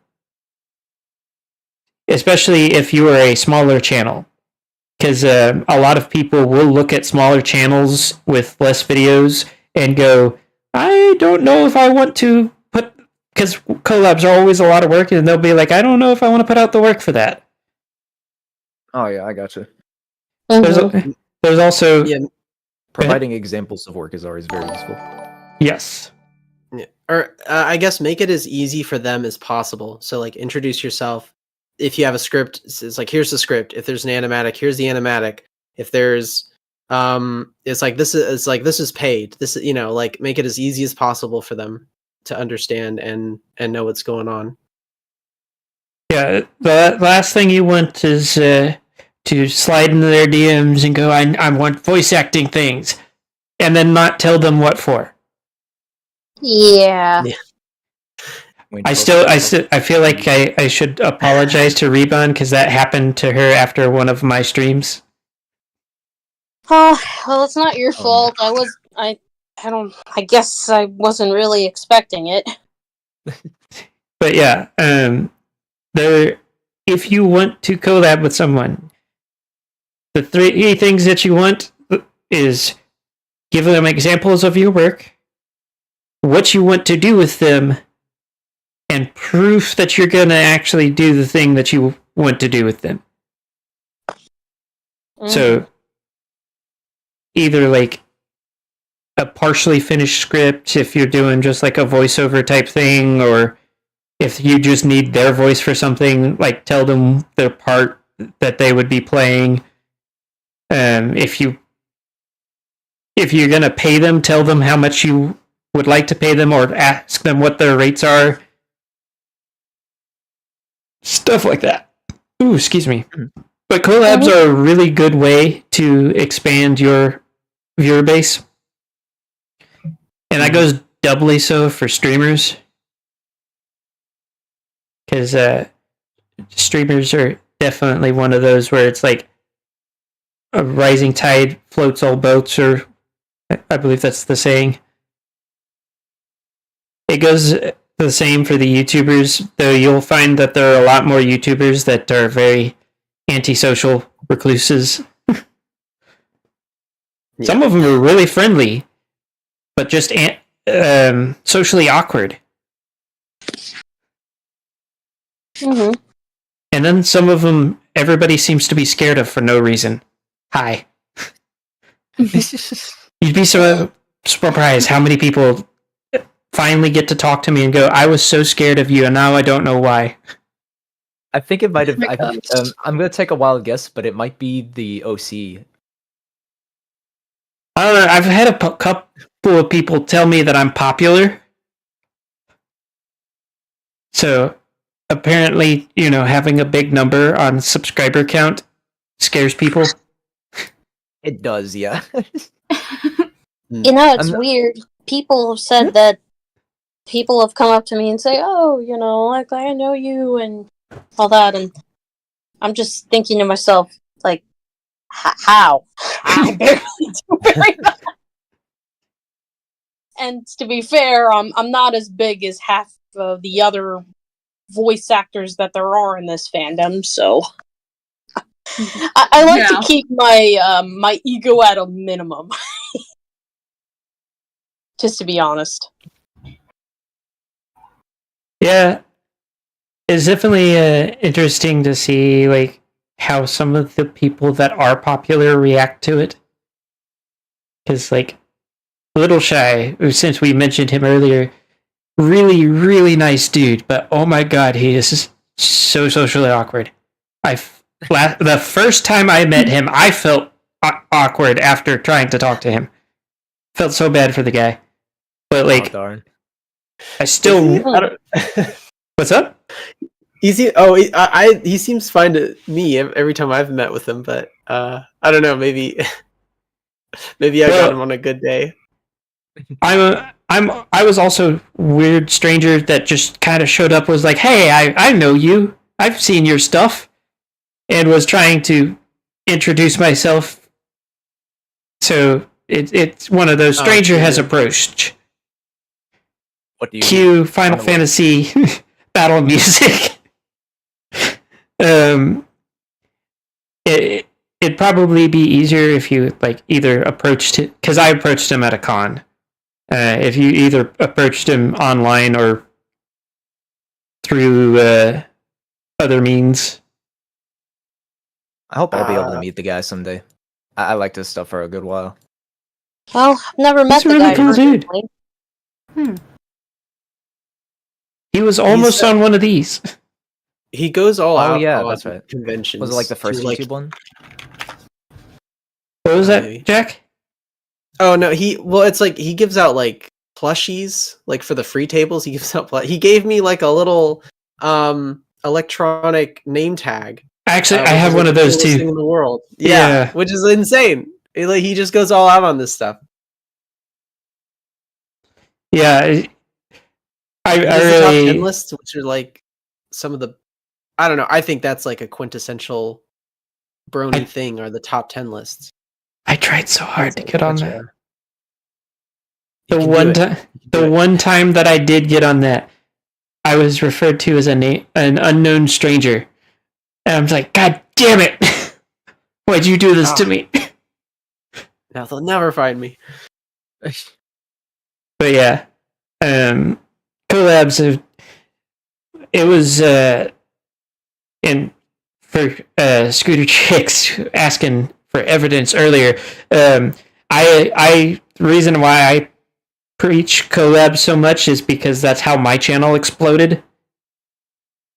Especially if you are a smaller channel. Because a lot of people will look at smaller channels with less videos and go, I don't know if I want to put... Because collabs are always a lot of work, and they'll be like, I don't know if I want to put out the work for that. Oh yeah, I gotcha. Mm-hmm. There's also... Yeah. Providing examples of work is always very useful. Yes. Yeah. or I guess make it as easy for them as possible. So like introduce yourself. If you have a script, it's like here's the script. If there's an animatic, here's the animatic. If there's it's like this is paid. This is, like make it as easy as possible for them to understand and know what's going on. Yeah, the last thing you want is to slide into their DMs and go, I want voice acting things, and then not tell them what for. Yeah. I feel like I should apologize to Rebon because that happened to her after one of my streams. Oh, well, it's not your fault. I guess I wasn't really expecting it. But yeah, if you want to collab with someone, the three things that you want is give them examples of your work, what you want to do with them, and proof that you're going to actually do the thing that you want to do with them. So, either like a partially finished script if you're doing just like a voiceover type thing, or if you just need their voice for something, like tell them their part that they would be playing. If you're going to pay them, tell them how much you would like to pay them, or ask them what their rates are. Stuff like that. Ooh, excuse me. But collabs are a really good way to expand your viewer base. And that goes doubly so for streamers. Because streamers are definitely one of those where it's like a rising tide floats all boats, or I believe that's the saying. It goes the same for the YouTubers, though you'll find that there are a lot more YouTubers that are very antisocial recluses. Some of them are really friendly, but just socially awkward. Mm-hmm. And then some of them, everybody seems to be scared of for no reason. Hi. You'd be so surprised how many people finally get to talk to me and go, I was so scared of you, and now I don't know why. I think it might have. I'm going to take a wild guess, but it might be the OC. I don't know. I've had a couple of people tell me that I'm popular. So apparently, having a big number on subscriber count scares people. It does, yeah. It's weird. People have said that people have come up to me and say, oh, like, I know you and all that, and I'm just thinking to myself, like, how? I barely do very much. And to be fair, I'm not as big as half of the other voice actors that there are in this fandom, so I like to keep my my ego at a minimum. Just to be honest. Yeah. It's definitely interesting to see like how some of the people that are popular react to it. Because like Little Shy, since we mentioned him earlier, really, really nice dude, but oh my god, he is so socially awkward. The first time I met him, I felt awkward after trying to talk to him. Felt so bad for the guy. But like, darn. I still... What's up? He seems fine to me every time I've met with him, but I don't know, maybe I got him on a good day. I was also weird stranger that just kind of showed up, was like, hey, I know you. I've seen your stuff. And was trying to introduce myself. So it's one of those stranger has approached. What do you Cue Final Fantasy battle music. It'd probably be easier if you like either approached it, because I approached him at a con. If you either approached him online or through other means. I hope I'll be able to meet the guy someday. I liked his stuff for a good while. Well, I've never met He's a the really guy cool dude. personally. He was almost on one of these. He goes all out. Oh yeah, on that's right. Conventions. Was it like the first to, like, YouTube one? What was that, maybe. Jack? Oh no, it's like he gives out like plushies, like for the free tables. He gives out. He gave me like a little electronic name tag. Actually, I which have is, one like, of the those coolest too. thing in the world. Yeah. Yeah, which is insane. He just goes all out on this stuff. Yeah, I He does the top 10 really. lists, which are like some of the. I don't know. I think that's like a quintessential brony thing, are the top 10 lists. I tried so hard to get on That's that. rare. The You can do one it. time, You can do the it. one time that I did get on that, I was referred to as an unknown stranger, and I was like, "God damn it! Why'd you do this to me?" Now they'll never find me. But yeah, collabs. It was in for Scootertrix asking for evidence earlier. The reason why I preach collab so much is because that's how my channel exploded.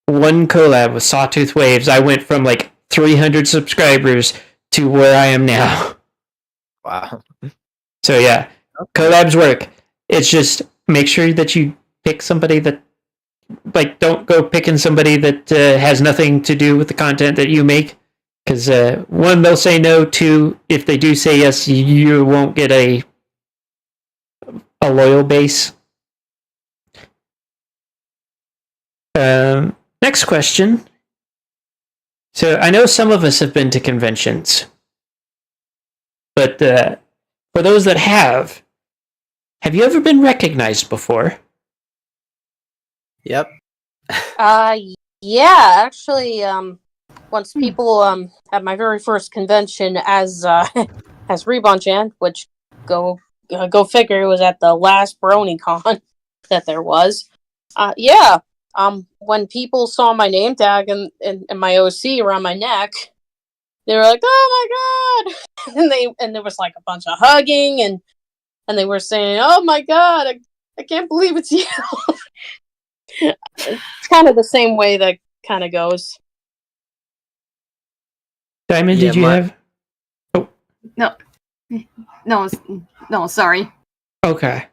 One collab with Sawtooth Waves, I went from like 300 subscribers to where I am now. Wow. So yeah, collabs work. It's just make sure that you pick somebody that, like, don't go picking somebody that has nothing to do with the content that you make. Because one, they'll say no. Two, if they do say yes, you won't get a loyal base. Next question. So I know some of us have been to conventions, but for those that have you ever been recognized before? Yep. Yeah, actually, once people at my very first convention as as Ribonchan, which go figure, it was at the last BronyCon that there was. Yeah. When people saw my name tag and my OC around my neck, they were like, "Oh my god!" and there was like a bunch of hugging and they were saying, "Oh my god, I can't believe it's you." It's kind of the same way that kind of goes. Diamond, Yeah, did you have? No, sorry. Okay.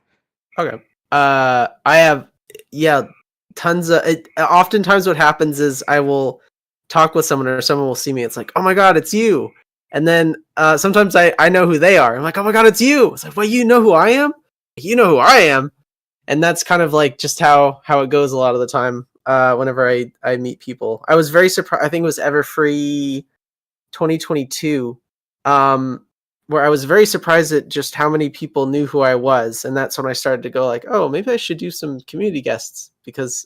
Okay. I have, tons of. Oftentimes, what happens is I will talk with someone, or someone will see me. It's like, "Oh my god, it's you!" And then sometimes I know who they are. I'm like, "Oh my god, it's you!" It's like, "Well, you know who I am? You know who I am?" And that's kind of like just how it goes a lot of the time. Whenever I meet people, I was very surprised. I think it was Everfree 2022. Where I was very surprised at just how many people knew who I was, and that's when I started to go like, "Oh, maybe I should do some community guests," because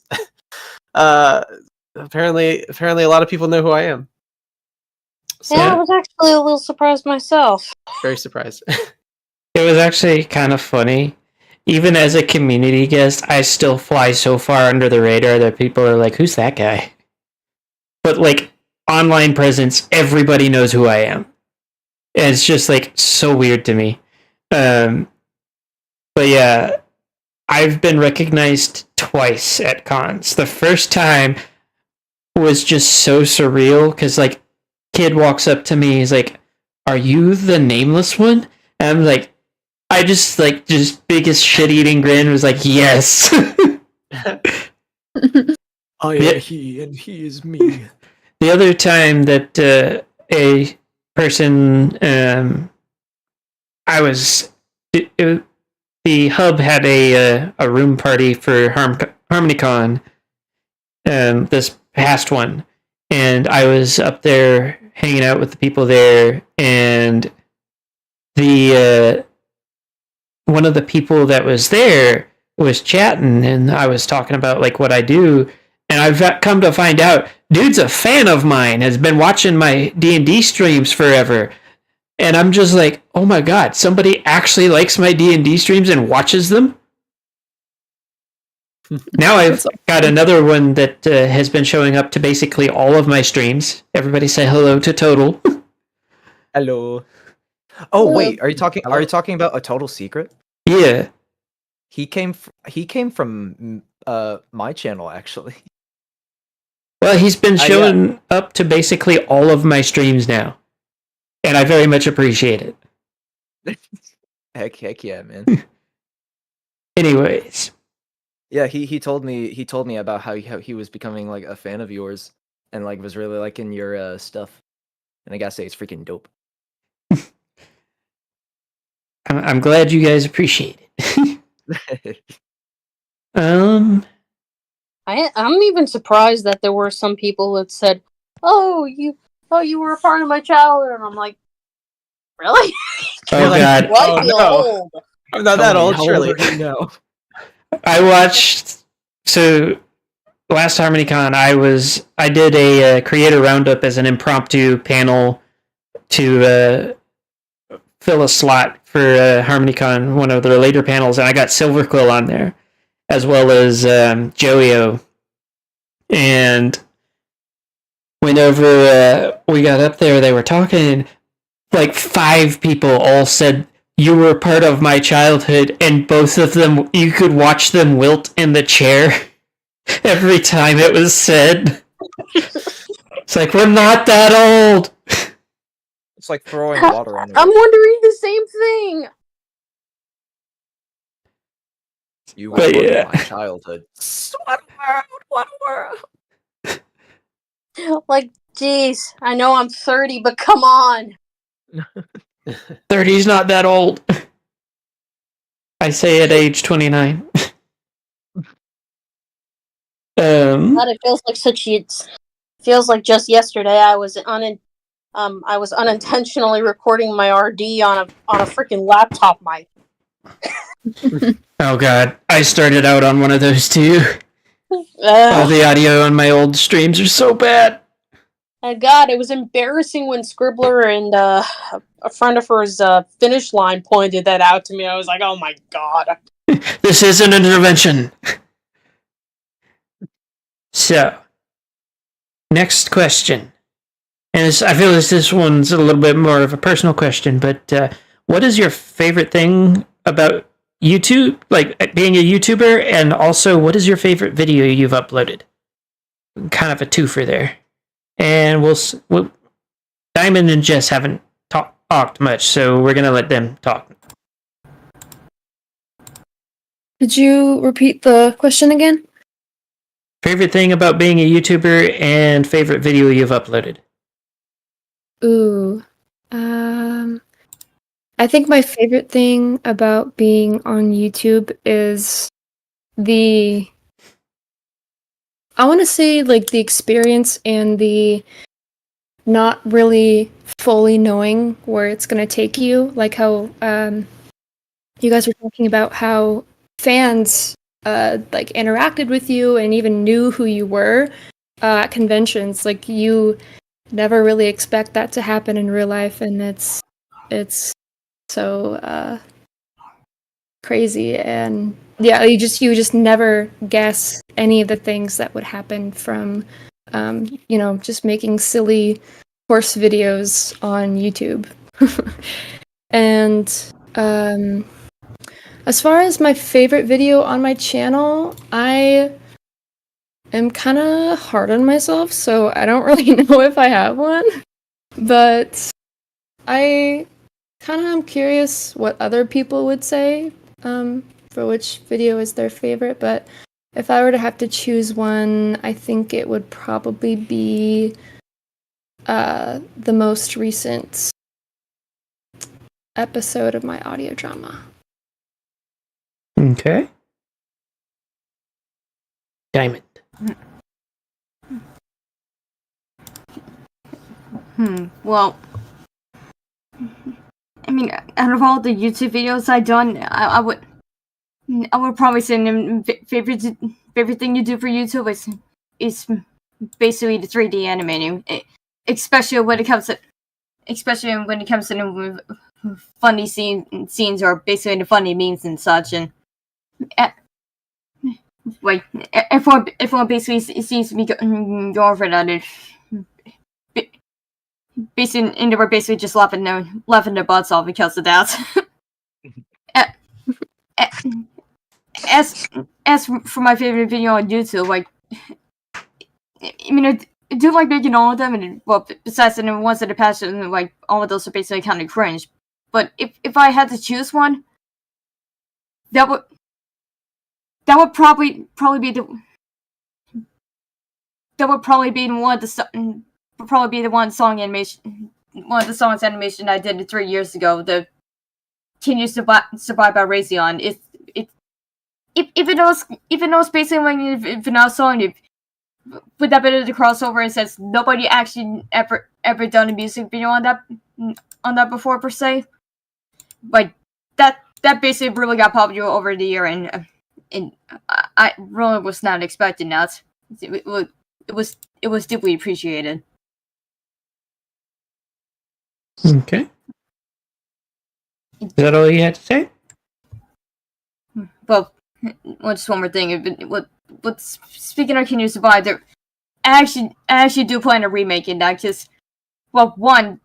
apparently a lot of people know who I am. So, Yeah, I was actually a little surprised myself. very surprised. It was actually kind of funny. Even as a community guest, I still fly so far under the radar that people are like, "Who's that guy?" But like online presence, everybody knows who I am. And it's just like so weird to me. But yeah, I've been recognized twice at cons. The first time was just so surreal because like kid walks up to me, he's like, "Are you the nameless one?" And I'm like, I just biggest shit eating grin was like, "Yes." I am he and he is me. The other time that a person, I was, the hub had a room party for HarmonyCon, this past one, and I was up there hanging out with the people there, and the one of the people that was there was chatting, and I was talking about like what I do, and I've come to find out, dude's a fan of mine, has been watching my D&D streams forever. And I'm just like, oh my god, somebody actually likes my D&D streams and watches them? Now I've got another one that has been showing up to basically all of my streams. Everybody say hello to Total. Hello. Oh wait, are you talking? Hello? Are you talking about A Total Secret? Yeah. He came from my channel actually. Well, he's been Yeah. showing up to basically all of my streams now, and I very much appreciate it. Heck yeah, man. Anyways, Yeah, he told me about how he was becoming like a fan of yours and like was really liking your stuff. And I gotta say, it's freaking dope. I'm glad you guys appreciate it. I'm even surprised that there were some people that said, "Oh, you were a part of my childhood," and I'm like, "Really? Oh like, god, Well, I Oh, feel no. old." I'm not Tell that me, old, how surely. old are you now? I watched. So last HarmonyCon, I did a creator roundup as an impromptu panel to fill a slot for HarmonyCon, one of the later panels, and I got Silverquill on there, as well as Joey-O. And whenever we got up there, they were talking, like 5 people all said, "You were part of my childhood," and both of them, you could watch them wilt in the chair every time it was said. It's like, we're not that old. It's like throwing water on I'm it. wondering the same thing. You were But part yeah. of my childhood. What a world! Like, geez, I know I'm 30, but come on. 30's not that old. I say at age 29. God, it feels like feels like just yesterday I was unintentionally recording my RD on a freaking laptop mic. Oh god, I started out on one of those too. All the audio on my old streams are so bad. God, it was embarrassing when Scribbler and a friend of hers Finish Line pointed that out to me. I was like, oh my god. This is an intervention. So, next question. And I feel as this one's a little bit more of a personal question, but what is your favorite thing about YouTube, like being a YouTuber, and also what is your favorite video you've uploaded? Kind of a twofer there. And we'll Diamond and Jess haven't talked much, so we're gonna let them talk. Could you repeat the question again? Favorite thing about being a YouTuber and favorite video you've uploaded? Ooh. I think my favorite thing about being on YouTube is I want to say like the experience and the not really fully knowing where it's going to take you. Like how you guys were talking about how fans like interacted with you and even knew who you were at conventions. Like you never really expect that to happen in real life, and it's so crazy. And yeah, you just never guess any of the things that would happen from just making silly horse videos on YouTube. And as far as my favorite video on my channel, I am kind of hard on myself, so I don't really know if I have one. But I kind of am curious what other people would say for which video is their favorite. But if I were to have to choose one, I think it would probably be the most recent episode of my audio drama. Okay. Diamond. Well, I mean, out of all the YouTube videos I've done, I would probably say favorite thing you do for YouTube is basically the 3D animating, especially when it comes to the funny scenes or basically the funny memes and such. And like everyone basically seems to be going for that. Basically, and they were basically just laughing their butts off because of that. as for my favorite video on YouTube, like, I mean, I do like making all of them, and well, besides the ones that are past, like all of those are basically kind of cringe. But if I had to choose one, that would probably be the one of the song animation, one of the songs animation I did 3 years ago. The Can You Survive by Raytheon. Even though it's basically like a vanilla song, with that bit of the crossover, it says nobody actually ever done a music video on that before per se. Like that basically really got popular over the year, and I really was not expecting that. It was deeply appreciated. Okay. Is that all you had to say? Well, just one more thing. Speaking of Can You Survive, I actually do plan on remaking that, because, well, one,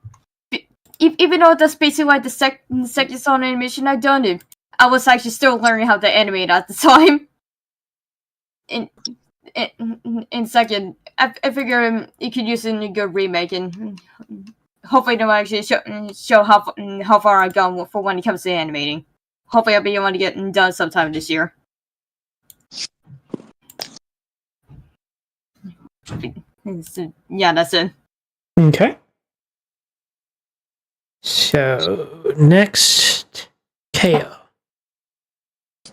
even though that's basically like the second song animation I've done, I was actually still learning how to animate at the time. And second, I figure it could use a good remake, and hopefully they'll actually show how far I've gone for when it comes to animating. Hopefully I'll be able to get done sometime this year. So, yeah, that's it. Okay. So, next, Kao.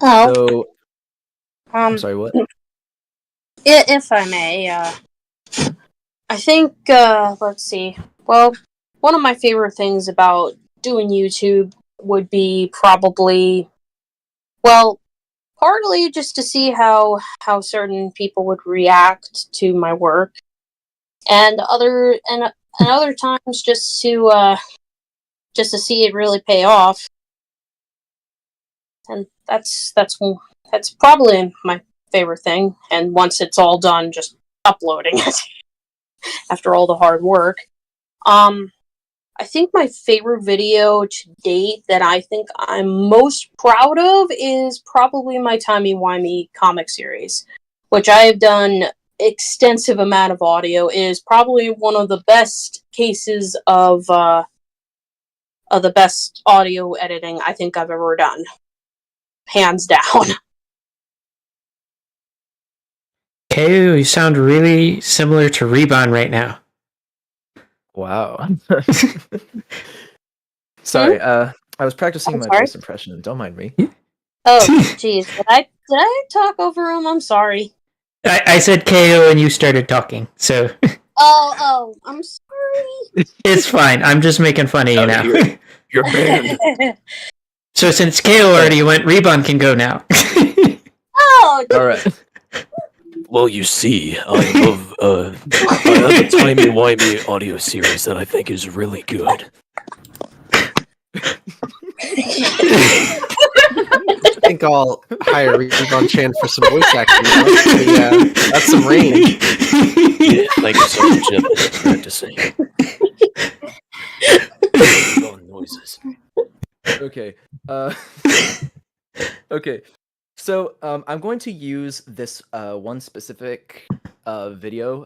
Oh, So, I'm sorry, what? if I may, I think, let's see. Well, one of my favorite things about doing YouTube would be probably, well, partly just to see how certain people would react to my work, and other times just to see it really pay off. And that's probably my favorite thing. And once it's all done, just uploading it after all the hard work. I think my favorite video to date that I think I'm most proud of is probably my timey-wimey comic series, which I have done extensive amount of audio. It is probably one of the best cases of the best audio editing I think I've ever done. Hands down. Kao, you sound really similar to Rebon right now. Wow. Sorry, I was practicing I'm my sorry? voice impression. Don't mind me. Oh, jeez. Did I talk over him? I'm sorry. I said Kao and you started talking, so Oh, I'm sorry. it's fine. I'm just making fun of you now. You're banned. So since Kao already went, Rebon can go now. Oh, All right. Well, you see, I have a timey-wimey audio series that I think is really good. I think I'll hire Ribonchan for some voice acting. Yeah, that's some range. Yeah, thank you so much. I've been practicing. Noises. Okay. Okay. So I'm going to use this one specific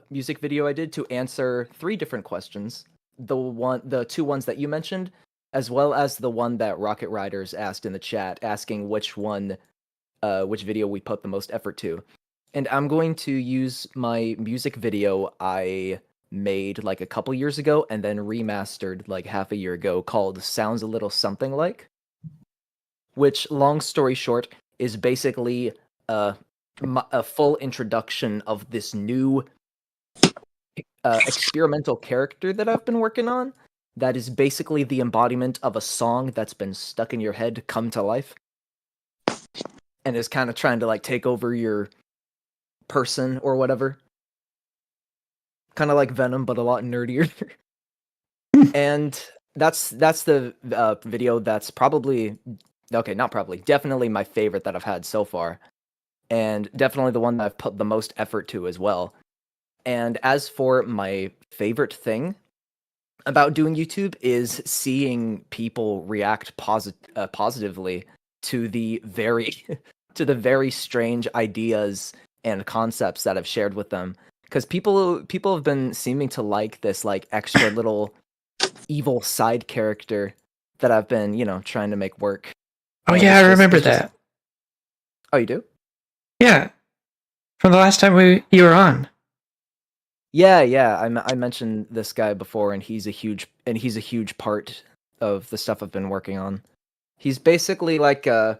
music video I did to answer 3 different questions. The 2 ones that you mentioned, as well as the one that Rocket Riders asked in the chat, asking which video we put the most effort to. And I'm going to use my music video I made like a couple years ago and then remastered like half a year ago, called Sounds a Little Something Like, which, long story short, is basically a full introduction of this new experimental character that I've been working on, that is basically the embodiment of a song that's been stuck in your head come to life, and is kind of trying to like take over your person or whatever. Kind of like Venom, but a lot nerdier. And that's the video that's probably... Okay, not probably. Definitely my favorite that I've had so far. And definitely the one that I've put the most effort to as well. And as for my favorite thing about doing YouTube is seeing people react positively to the very to the very strange ideas and concepts that I've shared with them. Because people have been seeming to like this like extra little evil side character that I've been, trying to make work. Oh And yeah, I remember it's just- that. Oh, you do? Yeah, from the last time you were on. Yeah. I mentioned this guy before, and he's a huge part of the stuff I've been working on. He's basically kind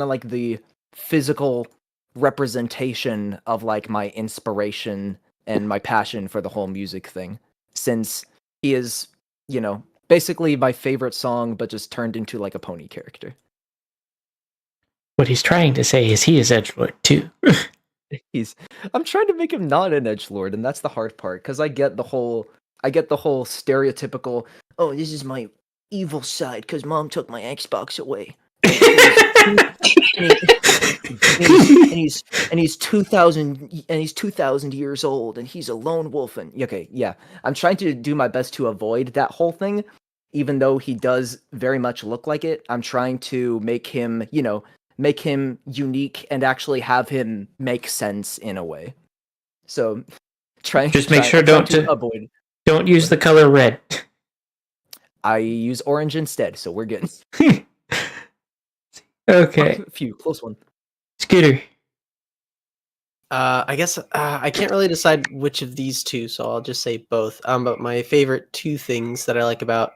of like the physical representation of like my inspiration and my passion for the whole music thing, since he is, basically my favorite song, but just turned into like a pony character. What he's trying to say is he is edgelord too. I'm trying to make him not an edgelord, and that's the hard part, because I get the whole stereotypical, oh, this is my evil side because mom took my Xbox away. and he's 2,000 years old, and he's a lone wolf. And okay, yeah, I'm trying to do my best to avoid that whole thing, even though he does very much look like it. I'm trying to make him, unique and actually have him make sense in a way. So, Make sure don't use the color red. I use orange instead, so we're good. Okay. Phew, close one. Scooter. I guess I can't really decide which of these two, so I'll just say both. But my favorite two things that I like about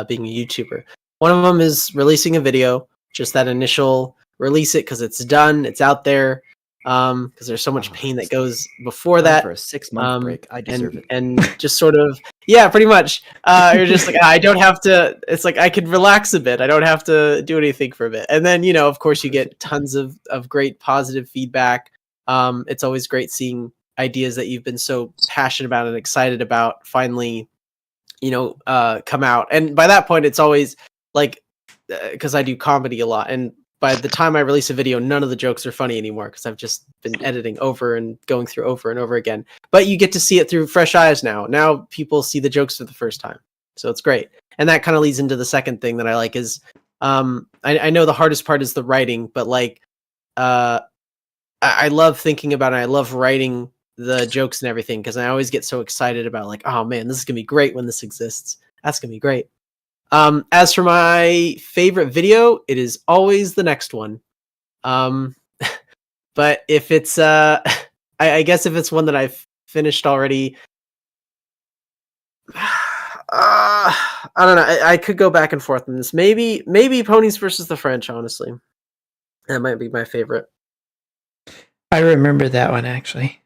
being a YouTuber, one of them is releasing a video, just that initial release it because it's done, it's out there. Because there's so much pain that goes before that. For a 6-month break, I deserve it. And just sort of, yeah, pretty much. You're just like, I don't have to. It's like I could relax a bit. I don't have to do anything for a bit. And then, of course, you get tons of great positive feedback. It's always great seeing ideas that you've been so passionate about and excited about finally, come out. And by that point, it's always like, because I do comedy a lot, and by the time I release a video, none of the jokes are funny anymore because I've just been editing over and going through over and over again. But you get to see it through fresh eyes now. Now people see the jokes for the first time. So it's great. And that kind of leads into the second thing that I like is, I know the hardest part is the writing, but like, I love thinking about it. I love writing the jokes and everything because I always get so excited about like, oh man, this is going to be great when this exists. That's going to be great. As for my favorite video, it is always the next one. But if it's, I guess if it's one that I've finished already, I don't know. I could go back and forth on this. Maybe Ponies versus the French, honestly. That might be my favorite. I remember that one, actually.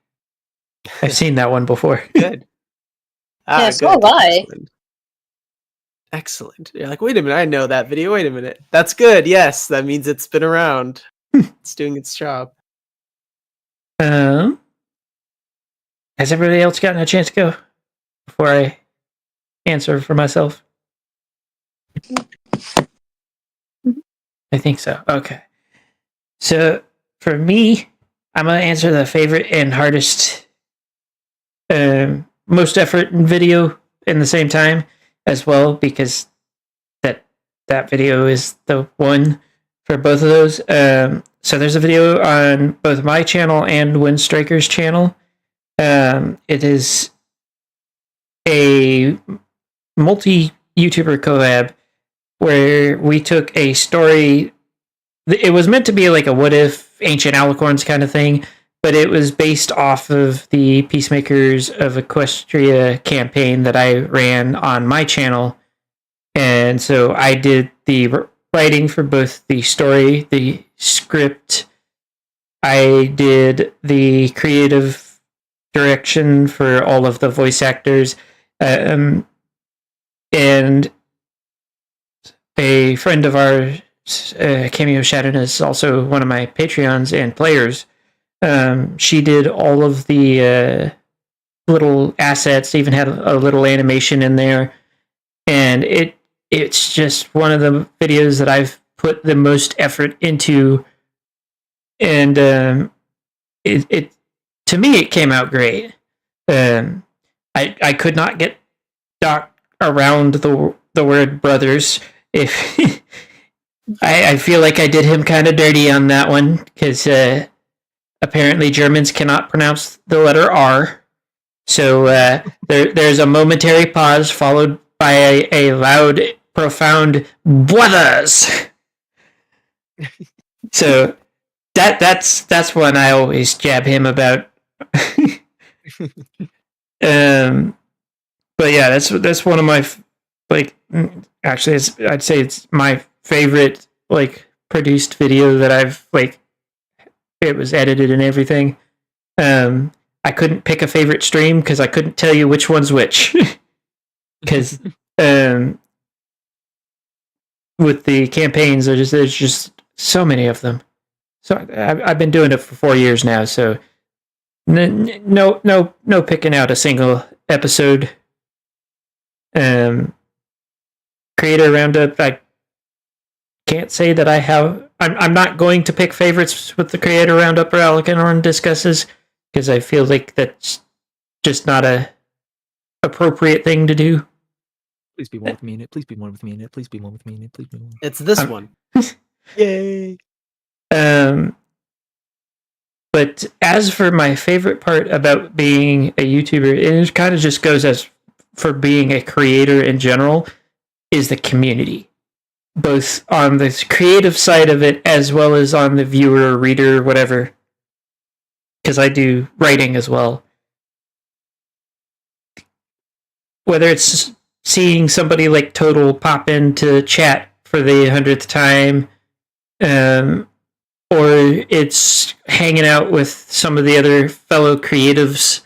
I've seen that one before. Good. Yeah, so have I. Excellent. You're like, wait a minute, I know that video. Wait a minute. That's good. Yes, that means it's been around. It's doing its job. Has everybody else gotten a chance to go before I answer for myself? I think so. Okay. So for me, I'm going to answer the favorite and hardest, most effort in video in the same time as well, because that video is the one for both of those. So there's a video on both my channel and Windstriker's channel. It is a multi-YouTuber collab where we took a story. It was meant to be like a what if Ancient Alicorns kind of thing, but it was based off of the Peacemakers of Equestria campaign that I ran on my channel. And so I did the writing for both the story, the script. I did the creative direction for all of the voice actors. And a friend of ours, Cameo Shadon, is also one of my Patreons and players. She did all of the little assets, even had a little animation in there. And it's just one of the videos that I've put the most effort into. And it to me, it came out great. I could not get Doc around the word brothers. If I feel like I did him kind of dirty on that one because apparently Germans cannot pronounce the letter R. So there's a momentary pause followed by a loud, profound brothers. So that's one I always jab him about. But yeah, that's one of my actually I'd say it's my favorite produced video that I've it was edited and everything. I couldn't pick a favorite stream because I couldn't tell you which one's which. Because with the campaigns, there's just so many of them. So I've been doing it for 4 years now. So no picking out a single episode. Creator Roundup. I can't say that I have. I'm not going to pick favorites with the Creator Roundup or Alicorn discusses because I feel like that's just not a appropriate thing to do. Please be one with me in it. Please be one with me in it. Please be one with me in it. Please be one. It's this one. Yay. But as for my favorite part about being a YouTuber, it kind of just goes as for being a creator in general, is the community. Both on the creative side of it as well as on the viewer, reader, whatever. Because I do writing as well. Whether it's seeing somebody like Total pop into chat for the 100th time, or it's hanging out with some of the other fellow creatives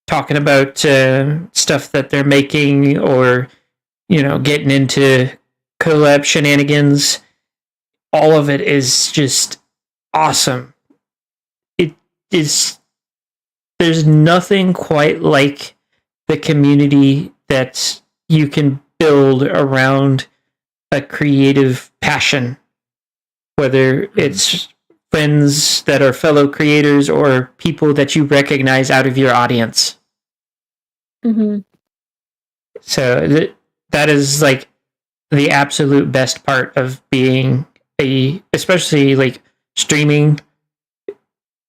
talking about stuff that they're making, or getting into collab shenanigans. All of it is just awesome. It is. There's nothing quite like the community that you can build around a creative passion, whether it's friends that are fellow creators or people that you recognize out of your audience. Mm-hmm. So that is the absolute best part of being especially streaming,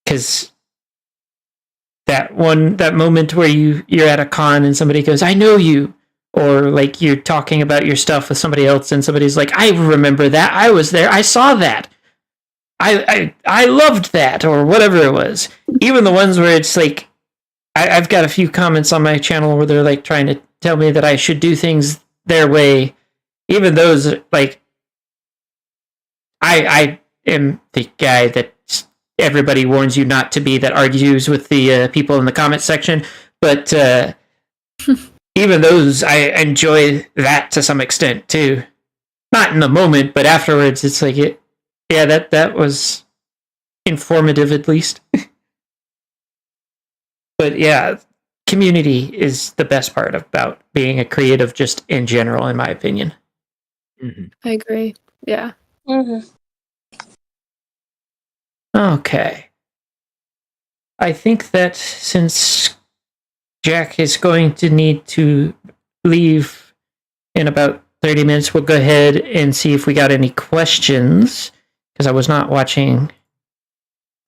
because that moment where you're at a con and somebody goes, "I know you," or you're talking about your stuff with somebody else and somebody's like, "I remember that. I was there. I saw that. I loved that," or whatever it was. Even the ones where it's I've got a few comments on my channel where they're trying to tell me that I should do things their way. Even those, I am the guy that everybody warns you not to be, that argues with the people in the comment section. But even those, I enjoy that to some extent too. Not in the moment, but afterwards, it's that was informative at least. But yeah, community is the best part about being a creative, just in general, in my opinion. Mm-hmm. I agree. Yeah. Mm-hmm. Okay. I think that since Jack is going to need to leave in about 30 minutes, we'll go ahead and see if we got any questions, because I was not watching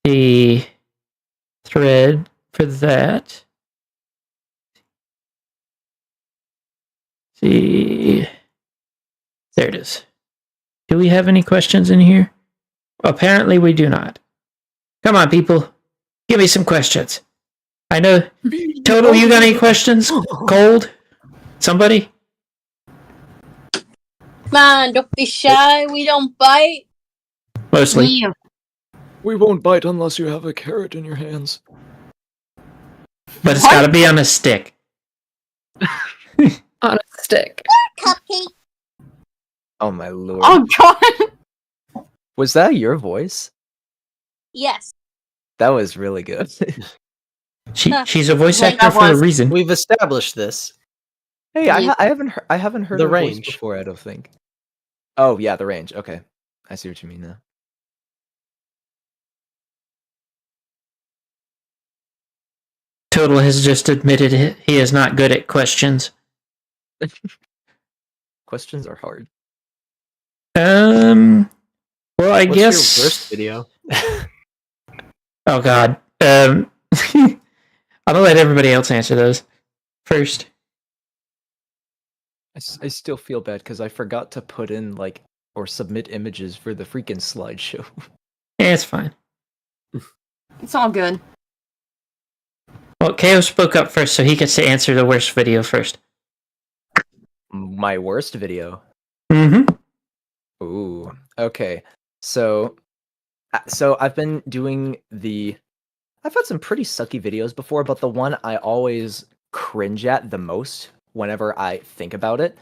the thread for that. See. There it is. Do we have any questions in here? Apparently we do not. Come on, people. Give me some questions. I know. Total, you got any questions? Cold? Somebody? Come on, don't be shy. We don't bite. Mostly. Yeah. We won't bite unless you have a carrot in your hands. But it's gotta be on a stick. On a stick. Cupcake. Oh my lord. Oh god. Was that your voice? Yes. That was really good. She's a voice Like actor that for a was- reason. We've established this. Hey, I haven't heard The her voice range. before, I don't think. Oh yeah, the range. Okay. I see what you mean now. Total has just admitted he is not good at questions. Questions are hard. Well, I What's guess. your worst video? Oh God. I'll let everybody else answer those first. I still feel bad because I forgot to put in or submit images for the freaking slideshow. Yeah, it's fine. It's all good. Well, Ko spoke up first, so he gets to answer the worst video first. My worst video. Mm-hmm. Ooh. Okay. So I've been doing I've had some pretty sucky videos before, but the one I always cringe at the most whenever I think about it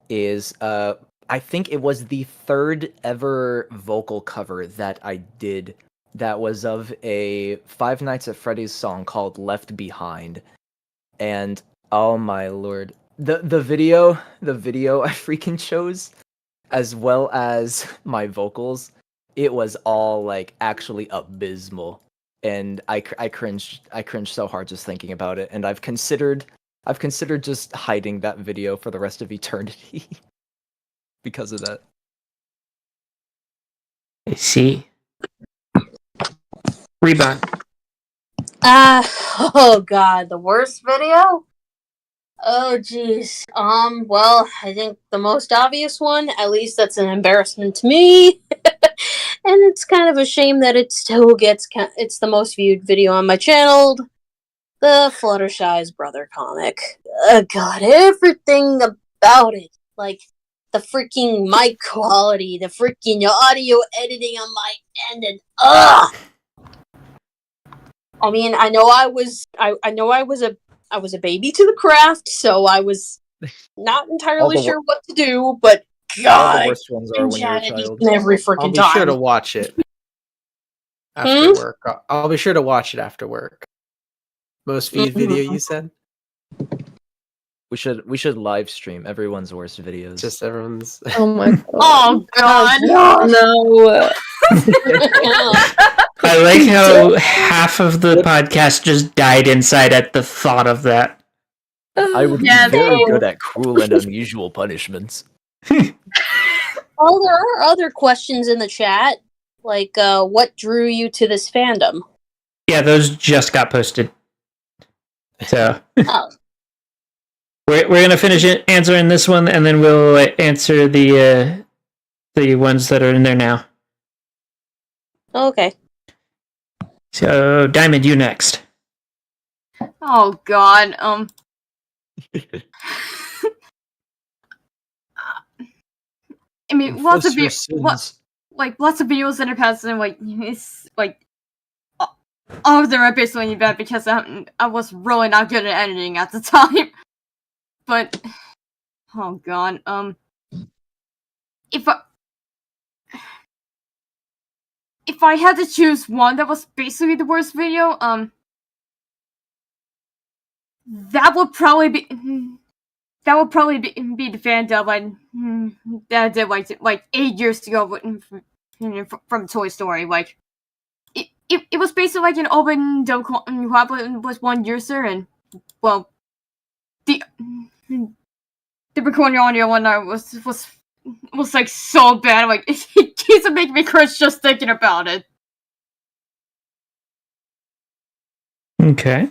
is I think it was the third ever vocal cover that I did that was of a Five Nights at Freddy's song called Left Behind. And oh my lord, the video I freaking chose, as well as my vocals, it was all actually abysmal. And I cringed so hard just thinking about it, and I've considered just hiding that video for the rest of eternity because of that. I see. Rebound. Oh god, the worst video? Oh jeez. Well, I think the most obvious one, at least that's an embarrassment to me. And it's kind of a shame that it still it's the most viewed video on my channel. The Fluttershy's brother comic. God, everything about it. Like, the freaking mic quality, the freaking audio editing on my end, and I mean, I know I was a baby to the craft, so I was not entirely sure what to do, but God, All the worst ones are when you're a child. every I'll freaking be time. sure to watch it after work. I'll be sure to watch it after work. Most viewed video, you said? We should live stream everyone's worst videos. Just everyone's. Oh my god. Oh God! No. I like how half of the podcast just died inside at the thought of that. I would Yeah, be very they- good at cruel and unusual punishments. Oh, there are other questions in the chat, like what drew you to this fandom? Yeah, those just got posted. So Oh, we're gonna finish answering this one, and then we'll answer the ones that are in there now. okay. So Diamond, you next. Oh God. I mean, lots of lots of videos in the past, and it's all of them are basically bad because I was really not good at editing at the time. But oh God, if I had to choose one that was basically the worst video, that would probably be the fan dub that I did like 8 years ago from Toy Story. Like it was basically like an open dub collab with one user, and well, the recording audio one was like so bad. Like it keeps making me cringe just thinking about it. Okay.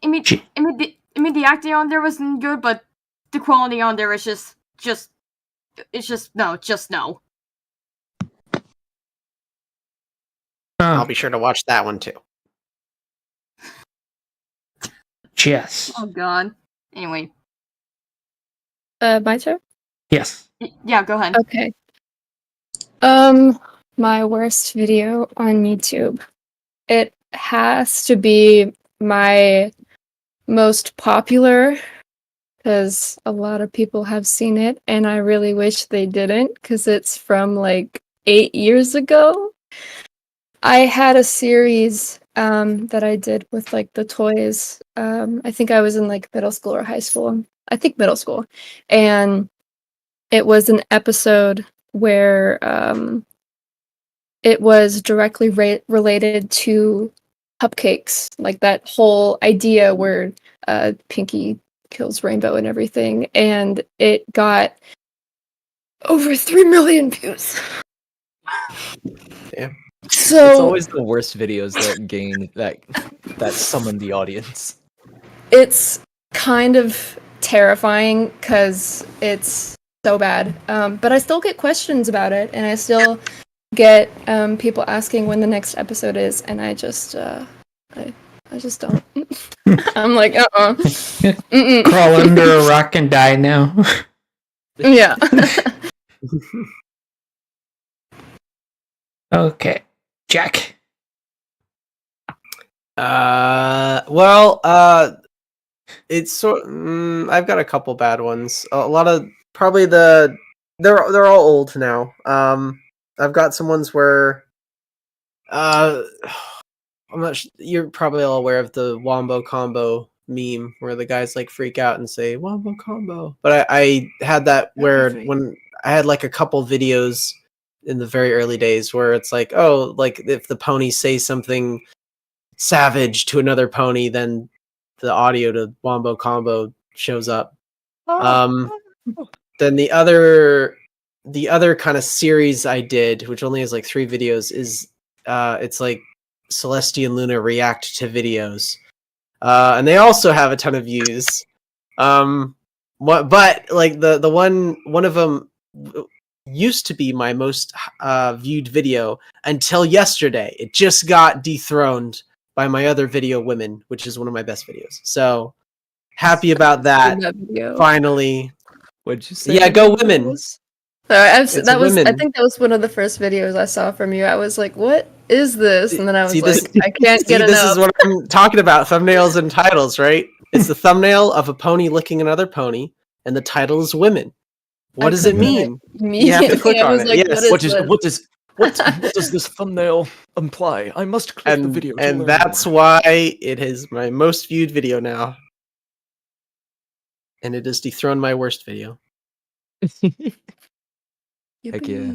I mean the acting on there wasn't good, but the quality on there is just no. I'll be sure to watch that one too. Yes. Oh God. Anyway. My turn? Yes. Yeah, go ahead. Okay. My worst video on YouTube. It has to be my most popular because a lot of people have seen it, and I really wish they didn't because it's from like 8 years ago. I had a series that I did with like the toys. I think I was in like middle school or high school. I think middle school. And it was an episode where it was directly related to cupcakes, like that whole idea where Pinky kills Rainbow and everything. And it got over 3 million views. Yeah. So It's always the worst videos that summon the audience. it's kind of terrifying because it's so bad. But I still get questions about it, and I still get people asking when the next episode is, and I just don't. I'm like, Mm-mm. Crawl under a rock and die now. Yeah. Okay. Jack. It's sort. I've got a couple bad ones. A lot of probably they're all old now. I've got some ones where I'm not. You're probably all aware of the Wombo Combo meme where the guys like freak out and say Wombo Combo. But I had that where when I had like a couple videos in the very early days where it's like, oh, like if the pony says something savage to another pony, then the audio to Wombo Combo shows up. Then the other kind of series I did, which only has like 3 videos, is it's like Celestia and Luna react to videos, and they also have a ton of views. But like the one of them used to be my most viewed video until yesterday. It just got dethroned by my other video, Women, which is one of my best videos. So happy about that. Finally. What'd you say? Yeah, go Women. I It's think that was one of the first videos I saw from you. I was like, what is this? And then I was I can't get enough. This is what I'm talking about, thumbnails and titles, right? It's the thumbnail of a pony licking another pony, and the title is Women. What does it mean? You have to click on it. Like, Yes. What does this thumbnail imply? I must click the video. And that's why it is my most viewed video now. And it has dethroned my worst video. Heck yeah.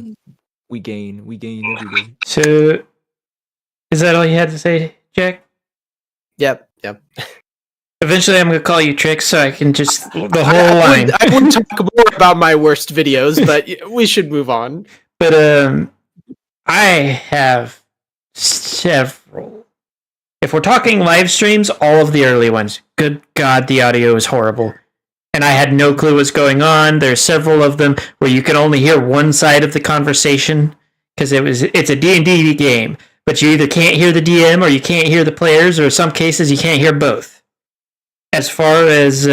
We gain every day. So, is that all you had to say, Jack? Yep. Eventually, I'm going to call you Trix so I can just the whole line. I wouldn't talk more about my worst videos, but we should move on. But I have several. If we're talking live streams, all of the early ones. Good God, the audio is horrible. And I had no clue what's going on. There's several of them where you can only hear one side of the conversation because it's a D&D game, but you either can't hear the DM or you can't hear the players, or in some cases you can't hear both. As far as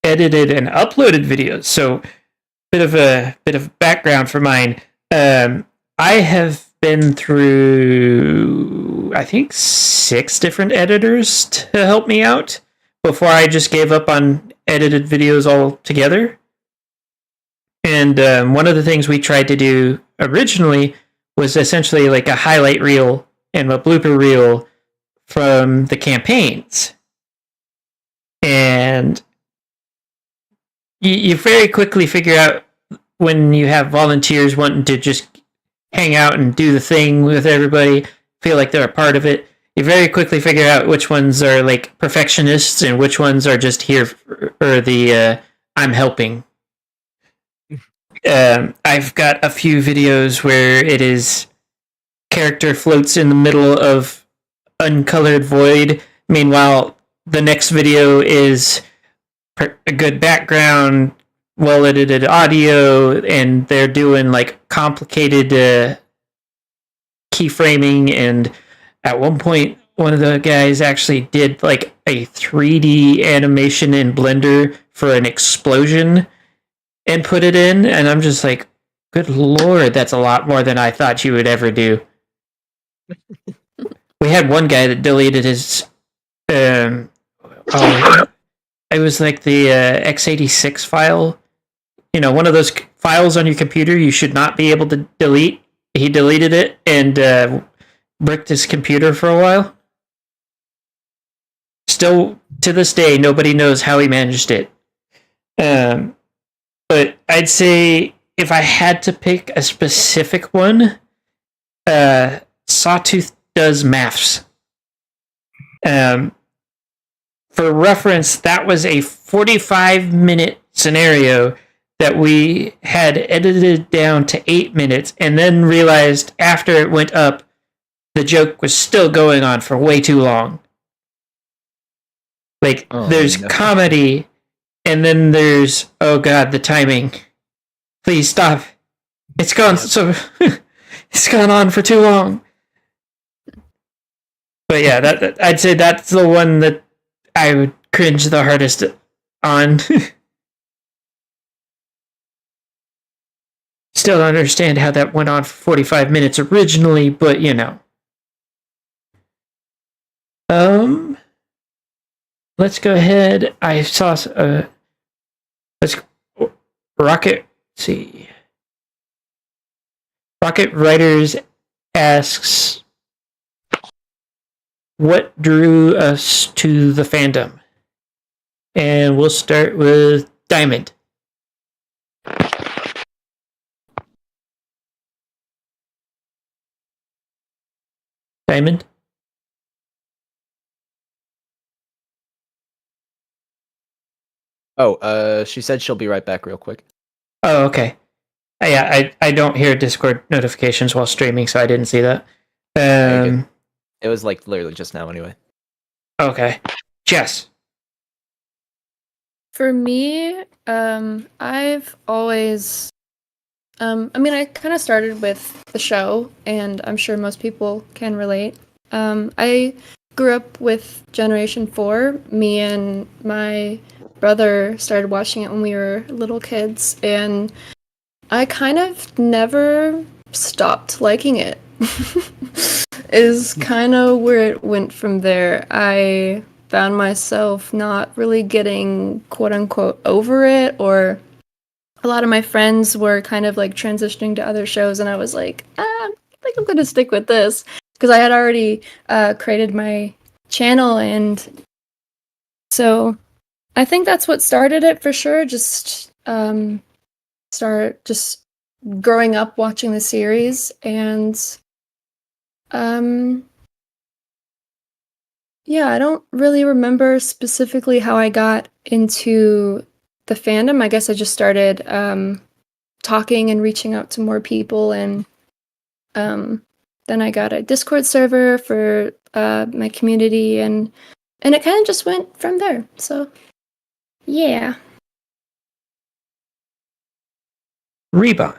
edited and uploaded videos, so bit of background for mine. I have been through, I think, 6 different editors to help me out before I just gave up on edited videos altogether. And one of the things we tried to do originally was essentially like a highlight reel and a blooper reel from the campaigns. And you very quickly figure out when you have volunteers wanting to just hang out and do the thing with everybody, feel like they're a part of it. You very quickly figure out which ones are like perfectionists and which ones are just here for the I'm helping. I've got a few videos where it is character floats in the middle of uncolored void. Meanwhile, the next video is a good background, well-edited audio, and they're doing like complicated keyframing. And at one point, one of the guys actually did like a 3D animation in Blender for an explosion and put it in. And I'm just like, good Lord, that's a lot more than I thought you would ever do. We had one guy that deleted his it was like the x86 file. You know, one of those files on your computer you should not be able to delete. He deleted it and bricked his computer for a while. Still, to this day, nobody knows how he managed it. But I'd say if I had to pick a specific one, Sawtooth does maths. for reference, that was a 45-minute scenario that we had edited down to 8 minutes and then realized after it went up, the joke was still going on for way too long. Like, there's comedy, and then there's, oh god, the timing. Please stop. It's gone it's gone on for too long. But yeah, that I'd say that's the one that I would cringe the hardest on. Still don't understand how that went on for 45 minutes originally, but you know. Let's go ahead. I saw let's Rocket. Let's see. Rocket Writers asks, what drew us to the fandom? And we'll start with Diamond. Diamond? Oh, she said she'll be right back real quick. Oh, okay. Yeah, I don't hear Discord notifications while streaming, so I didn't see that. It was like literally just now anyway. Okay. Jess. For me, I've always, I kind of started with the show, and I'm sure most people can relate. I grew up with Generation 4. Me and my brother started watching it when we were little kids, and I kind of never stopped liking it. Is kind of where it went from there. I found myself not really getting quote-unquote over it, or a lot of my friends were kind of like transitioning to other shows, and I was like, I think I'm gonna stick with this, because I had already created my channel, and so I think that's what started it for sure. Just start just growing up watching the series, and yeah, I don't really remember specifically how I got into the fandom. I guess I just started talking and reaching out to more people, and then I got a Discord server for my community, and it kind of just went from there. So, yeah. Rebon.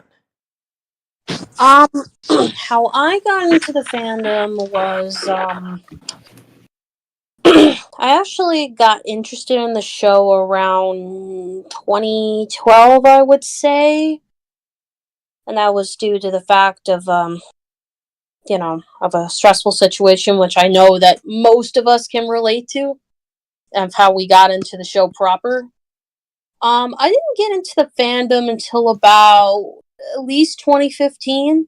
How I got into the fandom was, I actually got interested in the show around 2012, I would say. And that was due to the fact of, of a stressful situation, which I know that most of us can relate to, of how we got into the show proper. I didn't get into the fandom until about at least 2015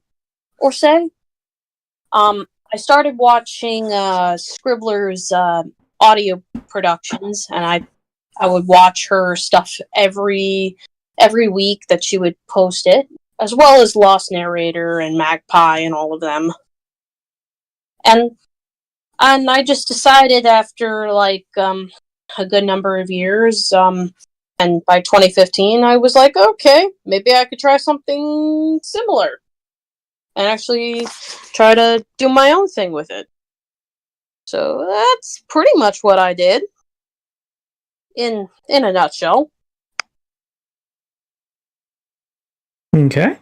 or so. I started watching Scribbler's audio productions, and I would watch her stuff every week that she would post it, as well as Lost Narrator and Magpie and all of them. And I just decided after like a good number of years, and by 2015 I was like, okay, maybe I could try something similar and actually try to do my own thing with it. So that's pretty much what I did in a nutshell. Okay.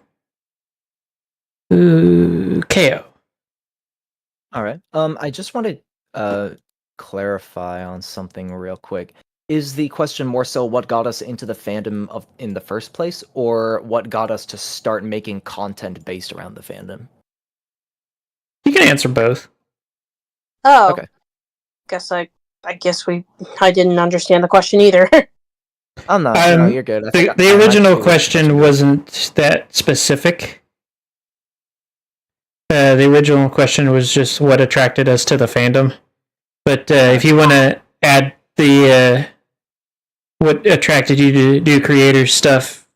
KO. All right. I just want to clarify on something real quick. Is the question more so what got us into the fandom in the first place, or what got us to start making content based around the fandom? You can answer both. Oh, okay. I guess I didn't understand the question either. Oh no, you're good. The original question wasn't that specific. The original question was just what attracted us to the fandom. But if you want to add the what attracted you to do creator stuff,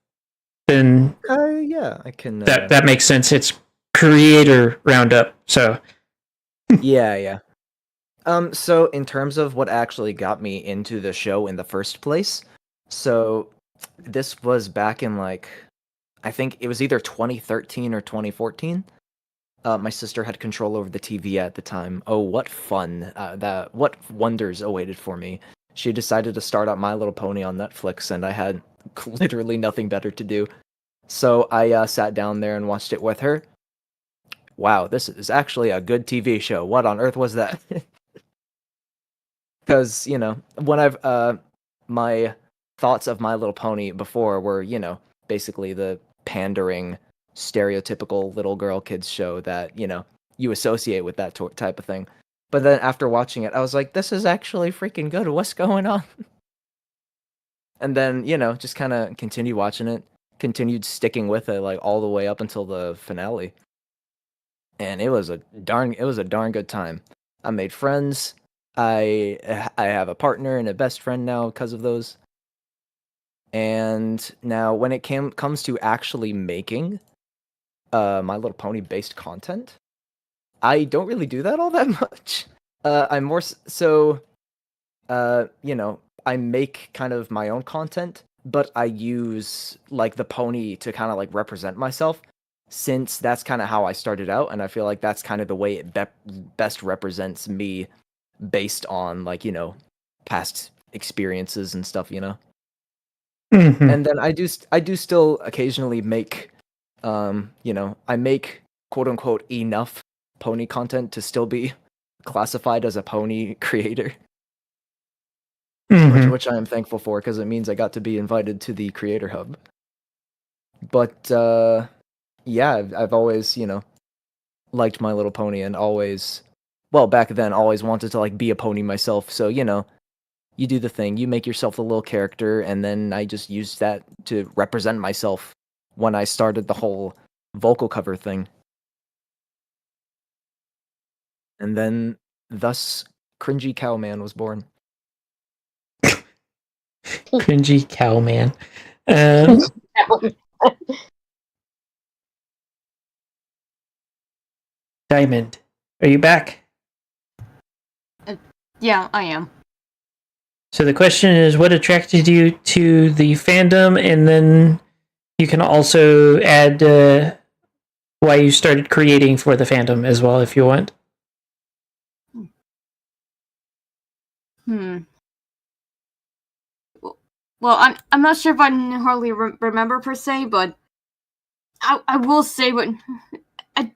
then yeah, I can. That makes sense. It's creator Roundup, so yeah. So in terms of what actually got me into the show in the first place, so this was back in like, I think it was either 2013 or 2014. My sister had control over the TV at the time. Oh, what fun! What wonders awaited for me. She decided to start up My Little Pony on Netflix, and I had literally nothing better to do. So I sat down there and watched it with her. Wow, this is actually a good TV show. What on earth was that? Because, when my thoughts of My Little Pony before were, basically the pandering, stereotypical little girl kids show that, you associate with that type of thing. But then after watching it, I was like, this is actually freaking good. What's going on? And then, just kind of continued watching it, continued sticking with it, like all the way up until the finale. And it was a darn good time. I made friends. I have a partner and a best friend now because of those. And now when it comes to actually making My Little Pony based content, I don't really do that all that much. I'm more so I make kind of my own content, but I use like the pony to kind of like represent myself, since that's kind of how I started out, and I feel like that's kind of the way it best represents me based on like, past experiences and stuff, Mhm. And then I do still occasionally make I make quote unquote enough pony content to still be classified as a pony creator, Mhm. which I am thankful for, because it means I got to be invited to the creator hub. But yeah, I've always, liked My Little Pony, and always, well, back then, always wanted to like be a pony myself. So, you do the thing, you make yourself a little character, and then I just used that to represent myself when I started the whole vocal cover thing. And then, thus, Cringy Cowman was born. Cringy cow man. Diamond, are you back? Yeah, I am. So the question is, what attracted you to the fandom, and then you can also add why you started creating for the fandom as well, if you want. Well, I'm not sure if I hardly remember per se, but I will say when I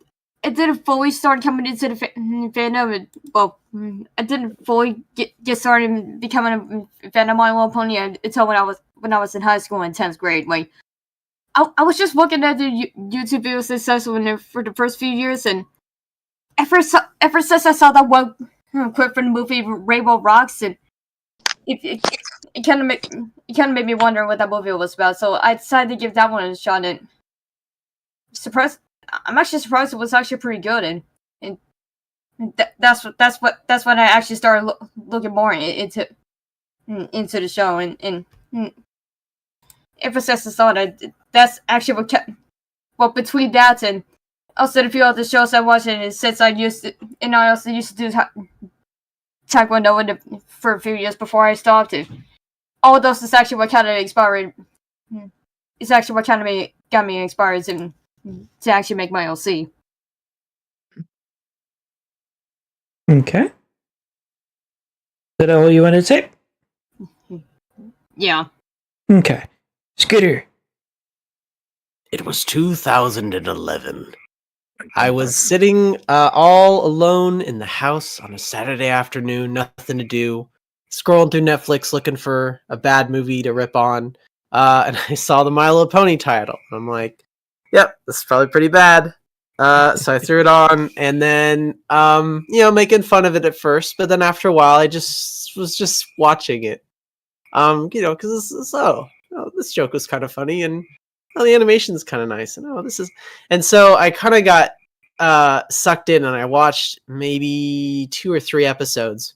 didn't fully start coming into the fandom. Well, I didn't fully get started becoming a fan of My Little Pony until when I was in high school in 10th grade. Like I was just looking at the YouTube videos successful for the first few years, and ever since I saw that one clip from the movie Rainbow Rocks, and it kind of made me wonder what that movie was about. So I decided to give that one a shot, and I'm actually surprised it was actually pretty good, and that's when I actually started looking more into the show, and ever since I saw that, that's actually what kept. Well, between that and also a few other shows I watched, and since I also used to do Taekwondo for a few years before I stopped it. All of those is actually what kind of inspired. It's actually what kind of got me inspired to actually make my LC. Okay. Is that all you wanted to say? Yeah. Okay. Scooter. It was 2011. I was sitting all alone in the house on a Saturday afternoon, nothing to do, scrolling through Netflix looking for a bad movie to rip on, and I saw the My Little Pony title. I'm like, yep, this is probably pretty bad. So I threw it on, and then, making fun of it at first, but then after a while, I was just watching it. Because this joke was kind of funny, and the animation's kind of nice, and so I kind of got sucked in, and I watched maybe 2 or 3 episodes,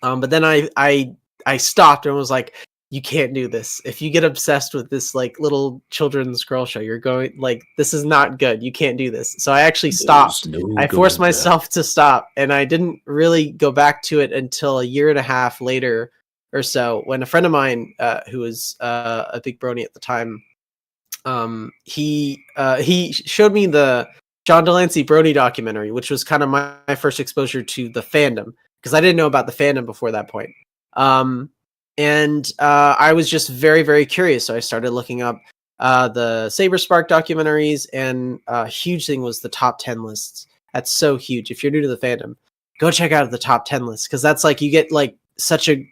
but then I stopped and was like, you can't do this. If you get obsessed with this like little children's girl show, you're going like, this is not good. You can't do this. So I actually stopped. I forced myself to stop, and I didn't really go back to it until a year and a half later or so, when a friend of mine who was a big brony at the time, he showed me the John Delancey Brony documentary, which was kind of my first exposure to the fandom, because I didn't know about the fandom before that point. And I was just very, very curious. So I started looking up the Saber Spark documentaries, and a huge thing was the top 10 lists. That's so huge. If you're new to the fandom, go check out the top 10 lists, because that's like, you get like such a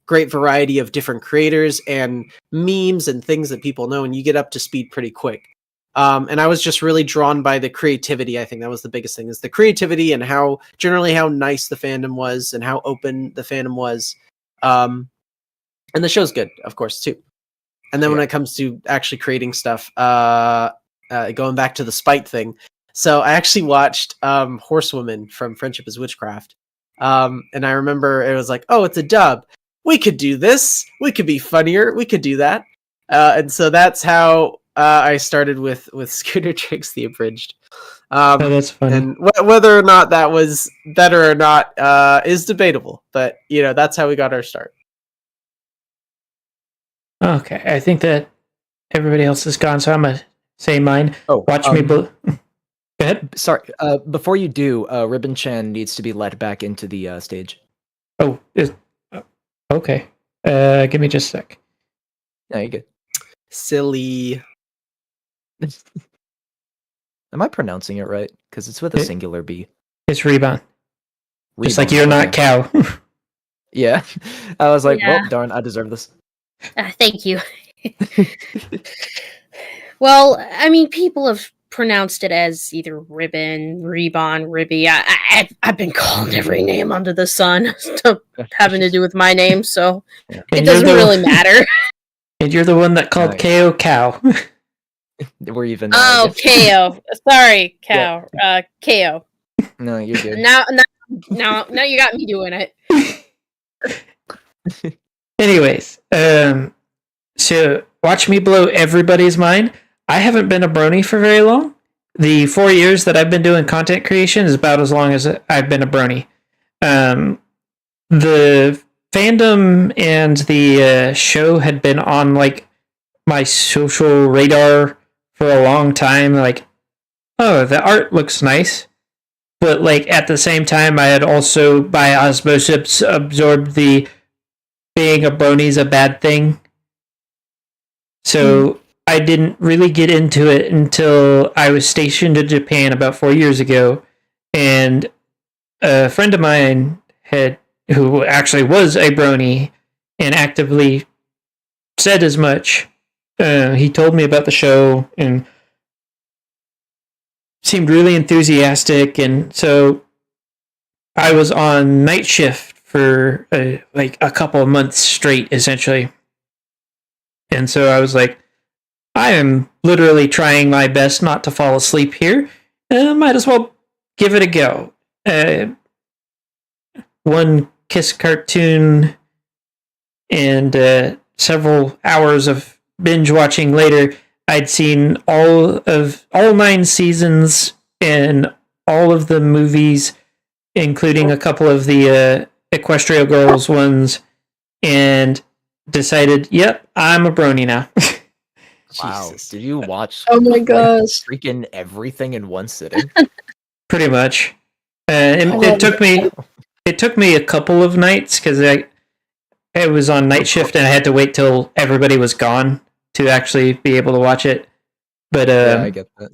great variety of different creators and memes and things that people know, and you get up to speed pretty quick. And I was just really drawn by the creativity. I think that was the biggest thing, is the creativity and how nice the fandom was and how open the fandom was. And the show's good, of course, too. And then when it comes to actually creating stuff, going back to the spite thing. So I actually watched Horsewoman from Friendship is Witchcraft. And I remember it was like, oh, it's a dub. We could do this. We could be funnier. We could do that. And so that's how I started with Scootertrix the Abridged. Oh, that's funny. And whether or not that was better or not is debatable. But, that's how we got our start. Okay, I think that everybody else is gone, so I'm going to say mine. Oh, Watch me... Go ahead. Sorry, before you do, Ribonchan needs to be let back into the stage. Oh, okay. Give me just a sec. No, you're good. Silly. Am I pronouncing it right? Because it's with a singular B. It's Rebon. Just like you're not cow. Yeah. I was like, well, darn, I deserve this. Thank you. Well, I mean, people have pronounced it as either Ribbon, Rebon, Ribby. I've been called every name under the sun having to do with my name, so it doesn't really matter. And you're the one that called KO cow. We're even. Oh, KO. Sorry, cow. Yeah. KO. No, you're good. Now you got me doing it. Anyways, so watch me blow everybody's mind. I haven't been a brony for very long. The 4 years that I've been doing content creation is about as long as I've been a brony. The fandom and the show had been on like my social radar for a long time. Like, oh, the art looks nice. But like at the same time, I had also by osmosis absorbed the being a brony's a bad thing. So I didn't really get into it until I was stationed in Japan about 4 years ago. And a friend of mine who actually was a brony and actively said as much. He told me about the show and seemed really enthusiastic. And so I was on night shift for like a couple of months straight, essentially. And so I was like, I am literally trying my best not to fall asleep here. Might as well give it a go. One Kiss cartoon and several hours of binge watching later, I'd seen all 9 seasons and all of the movies, including a couple of the Equestria Girls ones, and decided, yep, I'm a brony now. Wow, Jesus. did you watch Oh my gosh. freaking everything in one sitting? Pretty much. It took me a couple of nights because I was on night shift and I had to wait till everybody was gone to actually be able to watch it. But Yeah, I get that.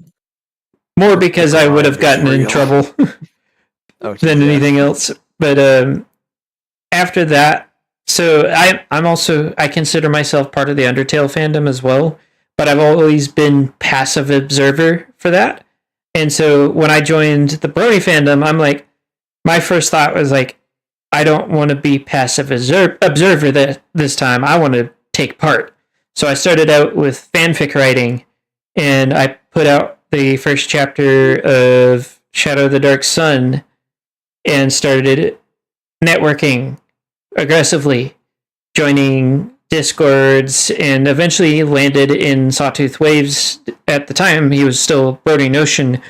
more because I would have gotten in trouble than anything else. But after that, so I consider myself part of the Undertale fandom as well, but I've always been passive observer for that. And so when I joined the Brony fandom, I'm like, my first thought was like, I don't want to be passive observer this time. I want to take part. So I started out with fanfic writing, and I put out the first chapter of Shadow of the Dark Sun and started networking aggressively, joining Discords, and eventually landed in Sawtooth Waves. At the time, he was still boarding Ocean.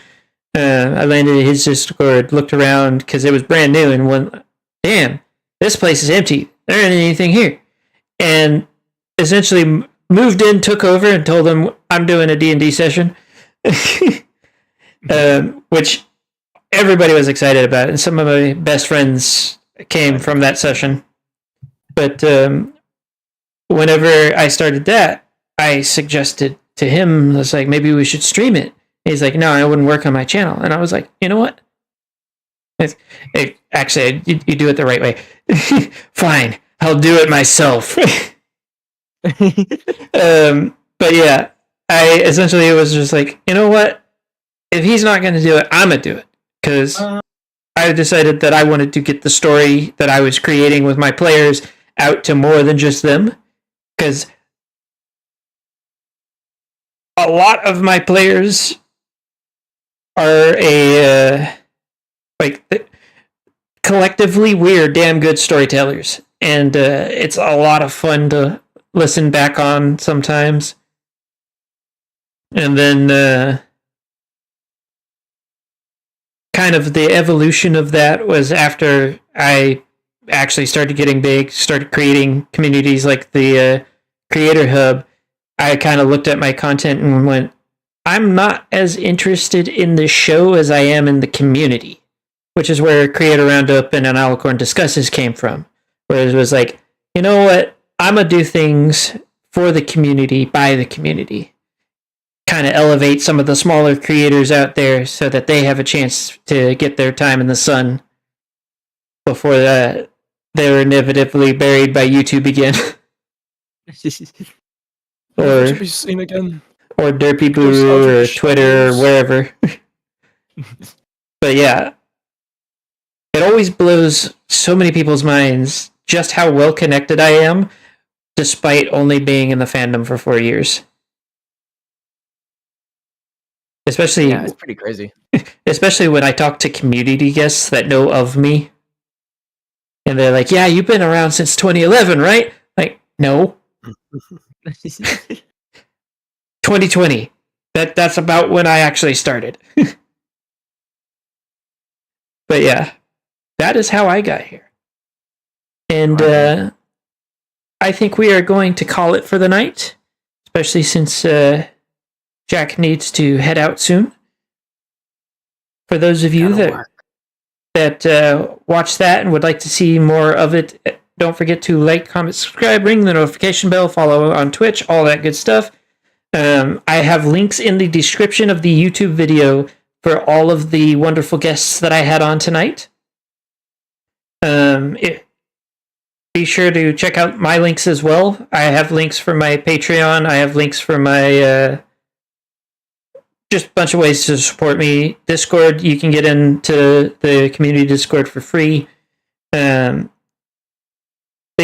I landed in his Discord, looked around because it was brand new, and went, damn, this place is empty. There isn't anything here. And essentially moved in, took over, and told them I'm doing a D&D session, which everybody was excited about, and some of my best friends came from that session. But whenever I started that, I suggested to him, I was like, maybe we should stream it. He's like, no, I wouldn't work on my channel. And I was like, you know what? Actually, you do it the right way. Fine, I'll do it myself. But yeah, I essentially was just like, you know what? If he's not going to do it, I'm going to do it. Because I decided that I wanted to get the story that I was creating with my players out to more than just them. Because a lot of my players are collectively, we're damn good storytellers. And it's a lot of fun to listen back on sometimes. And then kind of the evolution of that was after I actually started getting big, started creating communities like the Creator Hub. I kind of looked at my content and went, I'm not as interested in the show as I am in the community, which is where Creator Roundup and An Alicorn Discusses came from. Where it was like, you know what? I'm going to do things for the community, by the community. Kind of elevate some of the smaller creators out there so that they have a chance to get their time in the sun before they're inevitably buried by YouTube again. Or be seen again. Or Derpy Boo or Twitter or wherever. But yeah, it always blows so many people's minds just how well connected I am, despite only being in the fandom for 4 years. Especially, Yeah, it's pretty crazy. Especially when I talk to community guests that know of me, and they're like, "Yeah, you've been around since 2011, right?" Like, no. 2020. That's about when I actually started. But yeah, that is how I got here. And I think we are going to call it for the night, especially since Jack needs to head out soon. For those of you that watch that and would like to see more of it, don't forget to like, comment, subscribe, ring the notification bell, follow on Twitch, all that good stuff. I have links in the description of the YouTube video for all of the wonderful guests that I had on tonight. Be sure to check out my links as well. I have links for my Patreon. I have links for my just a bunch of ways to support me. Discord, you can get into the community Discord for free. Big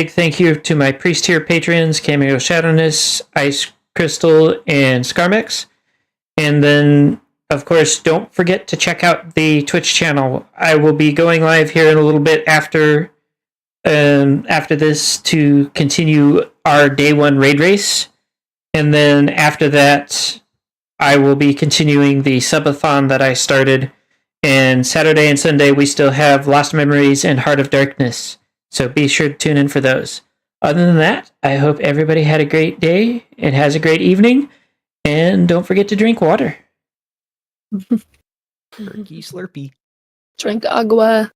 thank you to my priest tier patrons, Cameo Shadowness, Ice Crystal, and Scarmex. And then, of course, don't forget to check out the Twitch channel. I will be going live here in a little bit after this to continue our day one raid race. And then after that, I will be continuing the subathon that I started. And Saturday and Sunday, we still have Lost Memories and Heart of Darkness. So be sure to tune in for those. Other than that, I hope everybody had a great day and has a great evening. And don't forget to drink water. Turkey Slurpee. Drink agua.